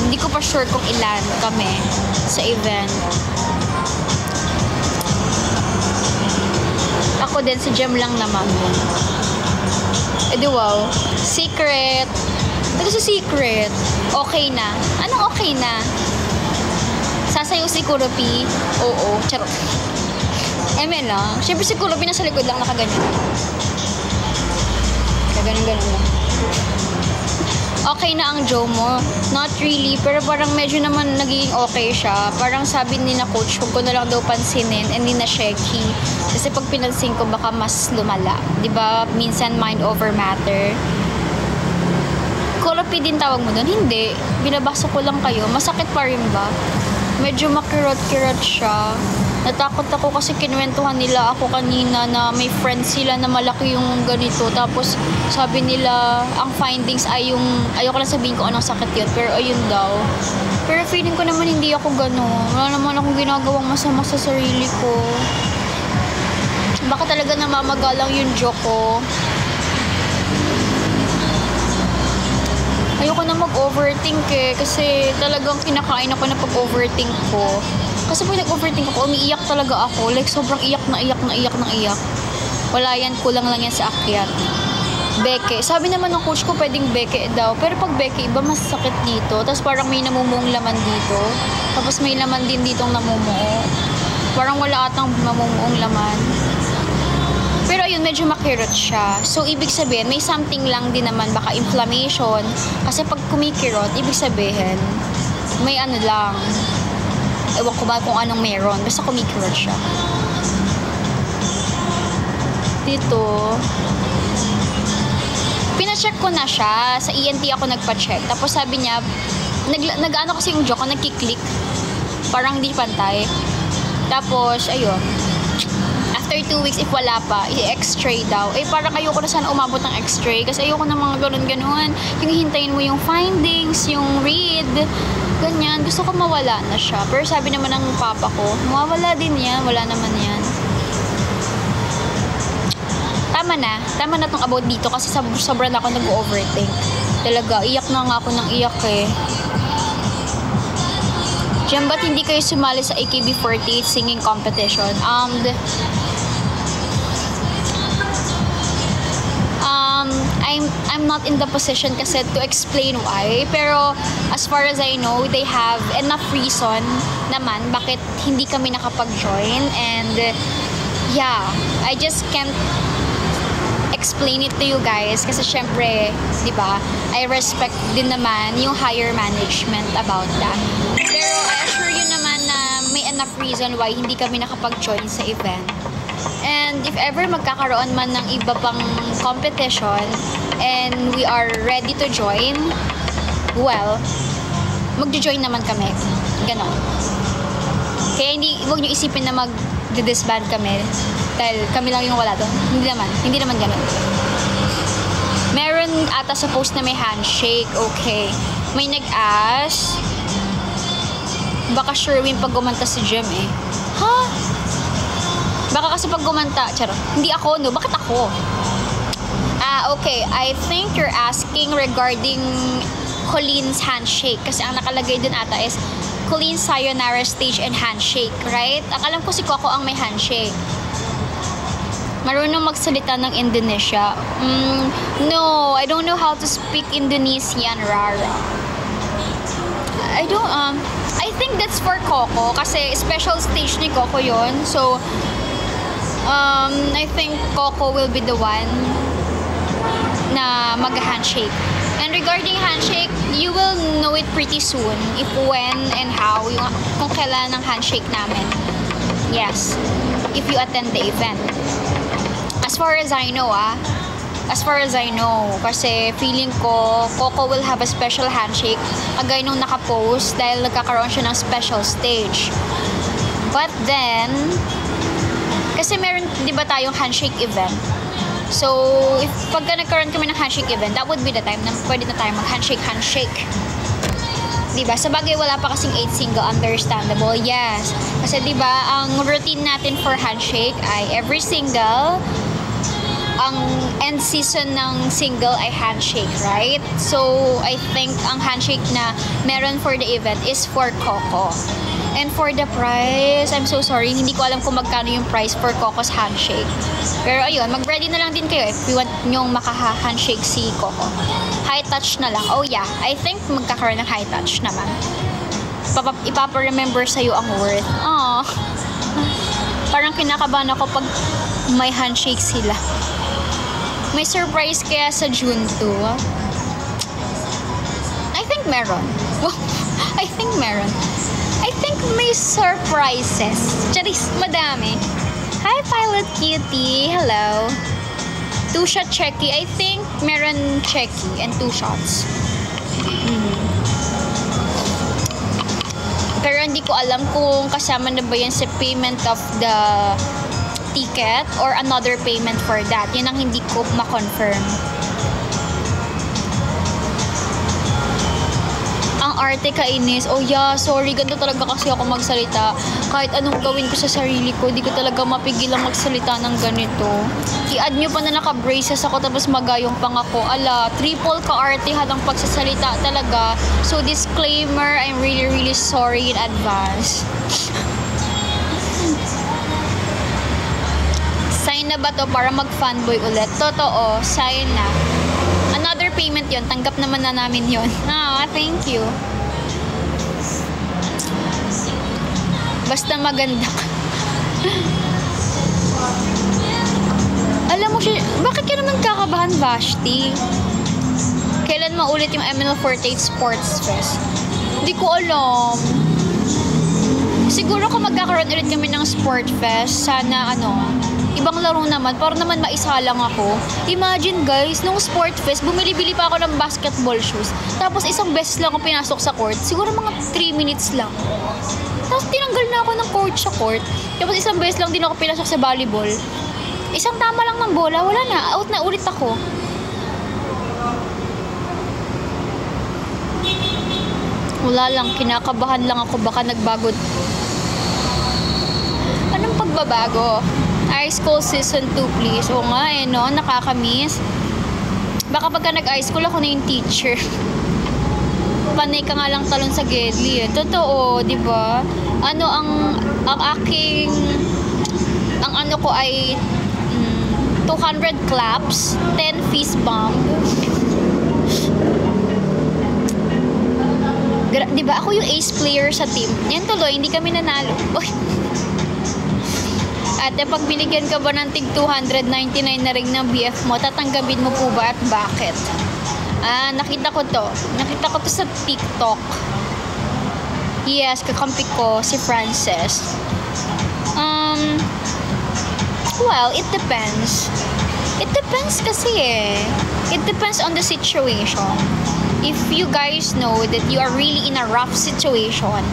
Hindi ko pa sure kung ilan kami sa event. Ako din, si Jem lang naman. Wow. Secret. Ito si Secret. Okay na. Anong okay na? Sasayaw si Kuropi? Oo. Charot. Lang. Siyempre si Kuropi nasa likod lang nakaganyan. Kaganon-ganon lang. Okay na ang Joe mo? Not really. Pero parang medyo naman naging okay siya. Parang sabi ni na coach, huwag ko na lang daw pansinin and hindi na shaky. Kasi pag pinansin ko, baka mas lumala. Diba? Minsan mind over matter. Kuropi din tawag mo doon? Hindi. Binabasa ko lang kayo. Masakit pa rin ba? Medyo makirot-kirot siya. Natakot ako kasi kinuwentuhan nila ako kanina na may friends sila na malaki yung ganito. Tapos sabi nila, ang findings ay yung, ayoko lang sabihin ko anong sakit yun, pero ayun daw. Pero feeling ko naman hindi ako gano'n. Wala naman akong ginagawang masama sa sarili ko. Baka talaga namamagalang yung joke ko. Ayoko na mag-overthink eh. Kasi talagang kinakain ako na pag-overthink ko. Kasi pag nag-overthink ako, umiiyak talaga ako. Like, sobrang iyak na iyak na iyak na iyak. Wala yan, kulang lang yan sa akyat. Beke. Sabi naman ng coach ko, pwedeng beke daw. Pero pag beke, iba mas sakit dito. Tapos parang may namumuong laman dito. Tapos may laman din ditong namumuo. Parang wala atang namumuong laman. Pero ayun, medyo makirot siya. So, ibig sabihin, may something lang din naman, baka inflammation. Kasi pag kumikirot, ibig sabihin, may ano lang. Ewan ko ba kung anong meron. Basta kumikirot siya. Dito. Pina-check ko na siya. Sa ENT ako nagpa-check. Tapos sabi niya, nag-ano kasi yung joke ko, nagkiklik. Parang hindi pantay. Tapos, ayun. After 2 weeks, if wala pa, i-x-ray daw. Eh, parang ayoko na sana umabot ng x-ray. Kasi ayoko na mga ganun-ganon. Yung hintayin mo yung findings, yung read, ganyan. Gusto ko mawala na siya. Pero sabi naman ng papa ko, mawawala din yan. Wala naman yan. Tama na. Tama na tong about dito kasi sobrang ako nag-overthink. Talaga, iyak na nga ako ng iyak eh. Diyan, ba't hindi kayo sumali sa AKB48 singing competition? I'm not in the position kasi to explain why. Pero as far as I know, they have enough reason naman bakit hindi kami nakapag-join. And yeah, I just can't explain it to you guys kasi syempre, di ba, I respect din naman yung higher management about that. Pero I assure you naman na may enough reason why hindi kami nakapag-join sa event. And if ever magkakaroon man ng iba pang competition and we are ready to join, well, magjo-join naman kami. Ganon. Kaya huwag nyo isipin na mag-disband kami. dahil kami lang yung wala doon. Hindi naman ganun. Meron ata sa post na may handshake. Okay. May nag-ask, baka Sherwin pag gumanta si Jem eh. Ha? Baka kasi pag gumanta, charot. Hindi ako, no? Bakit ako? Okay. I think you're asking regarding Colin's handshake. Kasi ang nakalagay dun ata is Colin's sayonara stage and handshake, right? Ang alam ko si Coco ang may handshake. Marunong magsalita ng Indonesia. No, I don't know how to speak Indonesian, Rara. I think that's for Coco kasi special stage ni Coco yon. So, I think Coco will be the one na mag-handshake. And regarding handshake, you will know it pretty soon if when and how, kung kailan ang handshake namin. Yes, if you attend the event. As far as I know, kasi feeling ko, Coco will have a special handshake agay nung nakapost dahil nagkakaroon siya ng special stage. But then, kasi meron, di ba tayong handshake event? So, if pagka nagkaroon kami ng handshake event, that would be the time na pwede na tayo mag-handshake. Diba? Sa bagay, wala pa kasing 8 single, understandable. Yes. Kasi diba, ang routine natin for handshake ay every single, ang end season ng single ay handshake, right? So, I think ang handshake na meron for the event is for Coco. And for the price, I'm so sorry, hindi ko alam kung magkano yung price for Coco's handshake. Pero ayun, mag-ready na lang din kayo if you want nyong makaha-handshake si Coco. High touch na lang. Oh yeah, I think magkakaroon ng high touch naman. Ipapa-remember sa'yo ang worth. Aww. Parang kinakabahan ako pag may handshake sila. May surprise kaya sa June 2? I think meron. I think may surprises. Charis, madami. Hi, Pilot Cutie. Hello. 2-shot checky. I think meron checky and 2 shots. Pero hindi ko alam kung kasama na ba yan sa payment of the ticket or another payment for that. Yun ang hindi ko ma-confirm. Ang arte kainis. Oh yeah, sorry. Ganito talaga kasi ako magsalita. Kahit anong gawin ko sa sarili ko, di ko talaga mapigilang magsalita ng ganito. I-add nyo pa na naka-braces ako tapos magayong pang ako. Ala, triple ka-artehan ang pagsasalita talaga. So disclaimer, I'm really sorry in advance. Sign na ba to para mag-fanboy ulit? Totoo, sign na. Another payment yon, tanggap naman na namin yon. Thank you. Basta maganda ka. Alam mo siya, bakit ka naman kakabahan, Vashti? Kailan maulit yung ML48 Sports Fest? Hindi ko alam. Siguro kung magkakaroon ulit kami ng Sport Fest, sana ibang laro naman, para naman maisalang ako. Imagine guys, nung Sport Fest, bumili-bili pa ako ng basketball shoes. Tapos isang beses lang ako pinasok sa court. Siguro mga 3 minutes lang. Tapos tinanggal na ako ng coach sa court. Tapos isang beses lang din ako pinasok sa volleyball. Isang tama lang ng bola, wala na. Out na ulit ako. Wala lang, kinakabahan lang ako. Baka nagbago. Anong pagbabago? High School Season 2 please. Oo nga no, nakakamiss. Baka pagka nag-high school ako na yung teacher. Panay ka nga lang talon sa Gedli eh. Totoo, di ba? Ang aking ko ay 200 claps, 10 fist bump. Di ba ako yung ace player sa team? Yan tuloy, hindi kami nanalo. Oy. Ate, pag binigyan ka ba ng tig 299 na ring ng BF mo, tatanggapin mo po ba at bakit? Nakita ko to. Nakita ko to sa TikTok. Yes, kakampi ko, si Frances. Well, it depends. It depends kasi eh. It depends on the situation. If you guys know that you are really in a rough situation,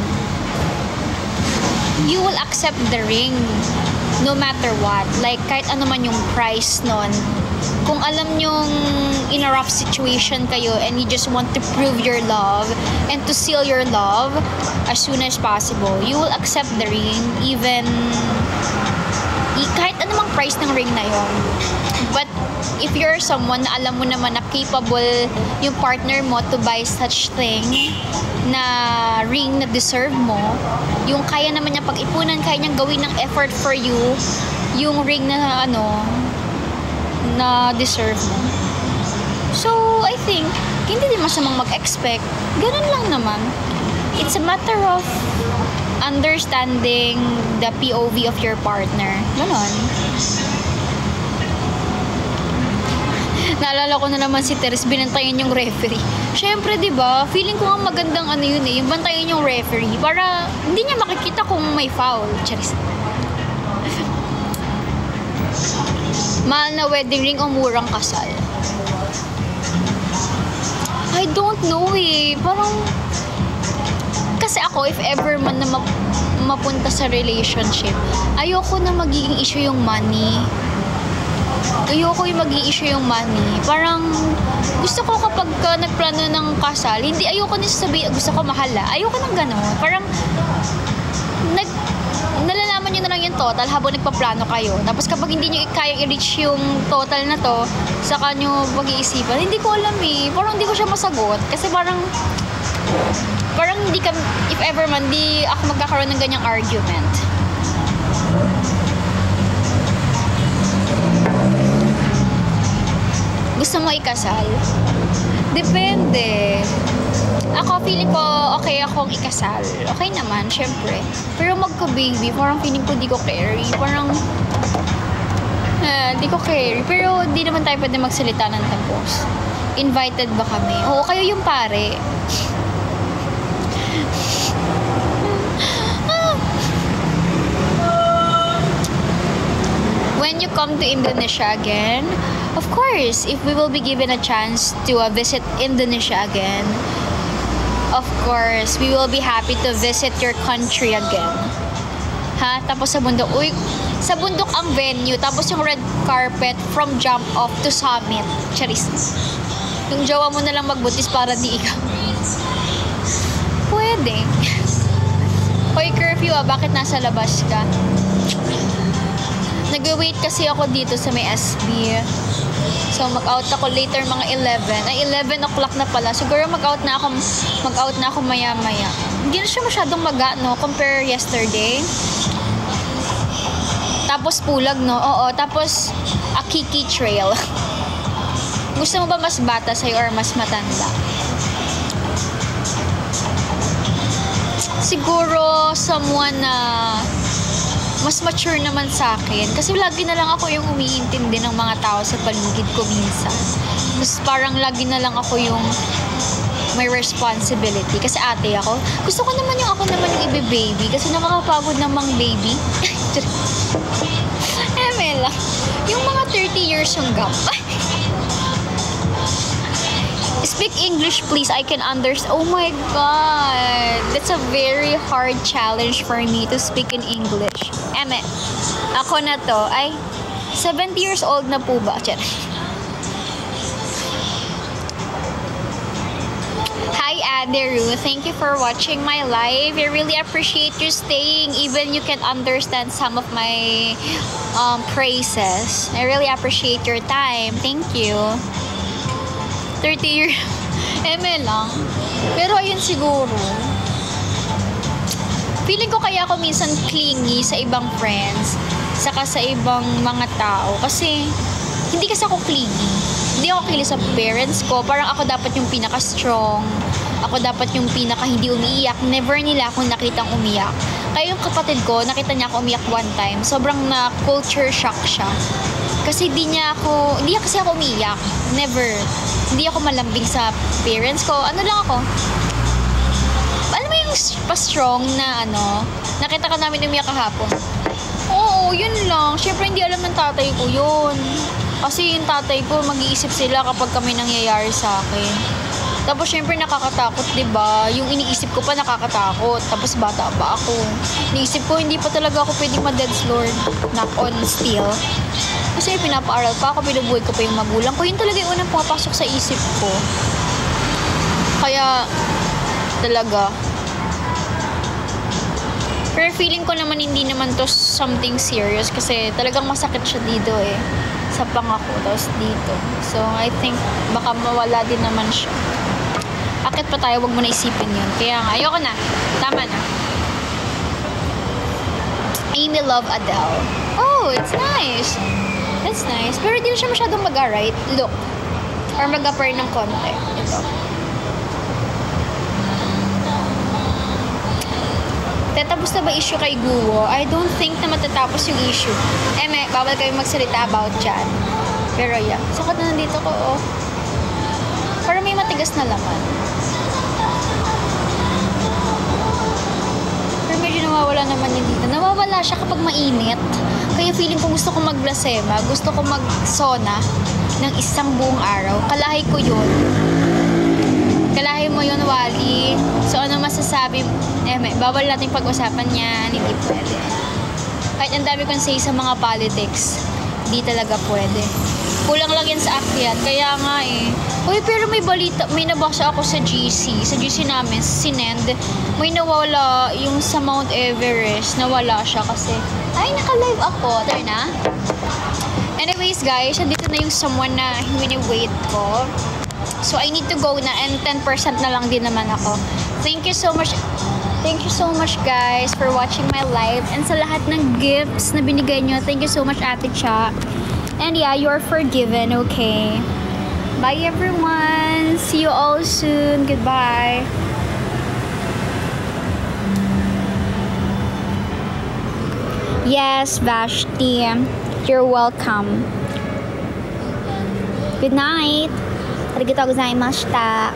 you will accept the ring. no matter what. Like, kahit ano man yung price nun, kung alam nyong in a rough situation kayo and you just want to prove your love and to seal your love as soon as possible, you will accept the ring even kahit anumang price ng ring na yon. But if you're someone na alam mo naman na capable yung partner mo to buy such thing na ring na deserve mo, yung kaya naman niya pag-ipunan, kaya niyang gawin ng effort for you, yung ring na na deserve mo. So, I think, hindi din masamang mag-expect. Ganun lang naman. It's a matter of understanding the POV of your partner. Ganon. Naalala ko na naman si Teres, binantayan yung referee. Syempre, di ba? Feeling ko nga magandang yun yung bantayan yung referee para hindi niya makikita kung may foul. Charis. Mahal na wedding ring o murang kasal? I don't know eh. Parang, kasi ako, if ever man na mapunta sa relationship, ayoko na magiging issue yung money. Ayoko yung mag-i-issue yung money. Parang, gusto ko kapag nagplano ng kasal, hindi, ayoko na sabihin, gusto ko mahala. Ayoko nang gano'n. Parang, nalalaman nyo na lang yung total habang nagpaplano kayo. Tapos kapag hindi nyo kayang i-reach yung total na to, saka nyo pag-iisipan, hindi ko alam eh. Parang hindi ko siya masagot. Kasi parang hindi ka, if ever man, di ako magkakaroon ng ganyang argument. Gusto mo ikasal? Depende. Ako, feeling ko, okay akong ikasal. Okay naman, syempre. Pero magka-baby, parang feeling ko di ko carry. Parang, di ko carry. Pero, di naman tayo pwede magsalita ng tapos. Invited ba kami? Oo, kayo yung pare. When you come to Indonesia again, of course, if we will be given a chance to visit Indonesia again, of course, we will be happy to visit your country again. Ha? Tapos sa bundok. Uy, sa bundok ang venue. Tapos yung red carpet from jump off to summit. Charis. Yung jowa mo na lang magbutis para di ikaw. Pwede. Hoy, curfew bakit nasa labas ka? Nagwe-wait kasi ako dito sa may SB. So, mag-out ako later mga 11. Ay, 11 o'clock na pala. Siguro mag-out na ako maya-maya. Hindi na siya masyadong no? Compare yesterday. Tapos pulag, no? Oo. Tapos, Akiki Trail. Gusto mo ba mas bata sa'yo or mas matanda? Siguro, someone na mas mature naman sa akin. Kasi lagi na lang ako yung umiintindi ng mga tao sa paligid ko minsan. Tapos parang lagi na lang ako yung may responsibility. Kasi ate ako. Gusto ko naman yung ako naman yung ibe-baby. Kasi nakakapagod namang baby. Mela. Yung mga 30 years yung gap. Speak English, please. I can understand. Oh my God. That's a very hard challenge for me to speak in English. Eme, ako na to. Ay, 70 years old na po ba? Hi, Aderu. Thank you for watching my live. I really appreciate you staying. Even you can understand some of my praises. I really appreciate your time. Thank you. 30 years. Eme lang. Pero ayun siguro. Feeling ko kaya ako minsan clingy sa ibang friends, saka sa ibang mga tao. Kasi, hindi kasi ako clingy. Hindi ako clingy sa parents ko. Parang ako dapat yung pinaka-strong. Ako dapat yung pinaka-hindi umiiyak. Never nila akong nakitang umiyak. Kaya yung kapatid ko, nakita niya ako umiyak one time. Sobrang na-culture shock siya. Kasi hindi kasi ako umiyak. Never. Hindi ako malambing sa parents ko. Ano lang ako? Alam mo yung pa-strong na nakita ka namin umiyak kahapon. Oo, yun lang. Siyempre hindi alam ng tatay ko yun. Kasi yung tatay ko, mag-iisip sila kapag kami nangyayari sa akin. Tapos syempre nakakatakot, 'di ba? Yung iniisip ko pa nakakatakot. Tapos bata pa ako. Iniisip ko hindi pa talaga ako pwedeng ma-deads Lord. Knock on still. Kasi pinapaaral pa ako, binubuhay ko pa yung magulang ko. Yun talaga yung unang pumapasok sa isip ko. Kaya talaga. Pero feeling ko naman hindi naman to something serious kasi talagang masakit siya dito eh. Sa pangako, tapos dito. So, I think baka mawala din naman siya. Akit pa tayo, wag mo na isipin yun. Kaya nga, ayoko na. Tama na. Amy Love Adele. Oh, it's nice. That's nice. Pero di na siya masyadong mag-right. Look. Or mag-upper ng konti. Ito. Tatapos na ba issue kay Guo? I don't think na matatapos yung issue. Bawal kayong magsalita about dyan. Pero yeah. Sakot na nandito ko, oh. Para may matigas na laman. Pero medyo nawawala naman yun dito. Nawawala siya kapag mainit. Kaya feeling ko gusto ko mag-blasema. Gusto ko mag-sauna ng isang buong araw. Kalahi ko yun. Kalahi mo yun, Wally. So, ano masasabi? Bawal natin pag-usapan yan. Hindi pwede. Kahit ang dami kong say sa mga politics, hindi talaga pwede. Kulang lang yan sa akyat. Kaya nga eh. Uy, pero may balita. May nabasa ako sa GC. Sa GC namin, sinend. May nawala yung sa Mount Everest. Nawala siya kasi. Ay, naka-live ako. Tara na. Anyways, guys, nandito na yung someone na wini-wait ko. So, I need to go na and 10% na lang din naman ako. Thank you so much. Thank you so much, guys, for watching my live. And sa lahat ng gifts na binigay nyo, thank you so much, Ate Cha. And yeah, you're forgiven, okay? Bye, everyone. See you all soon. Goodbye. Yes, Vashti. You're welcome. Good night. ありがとうございました。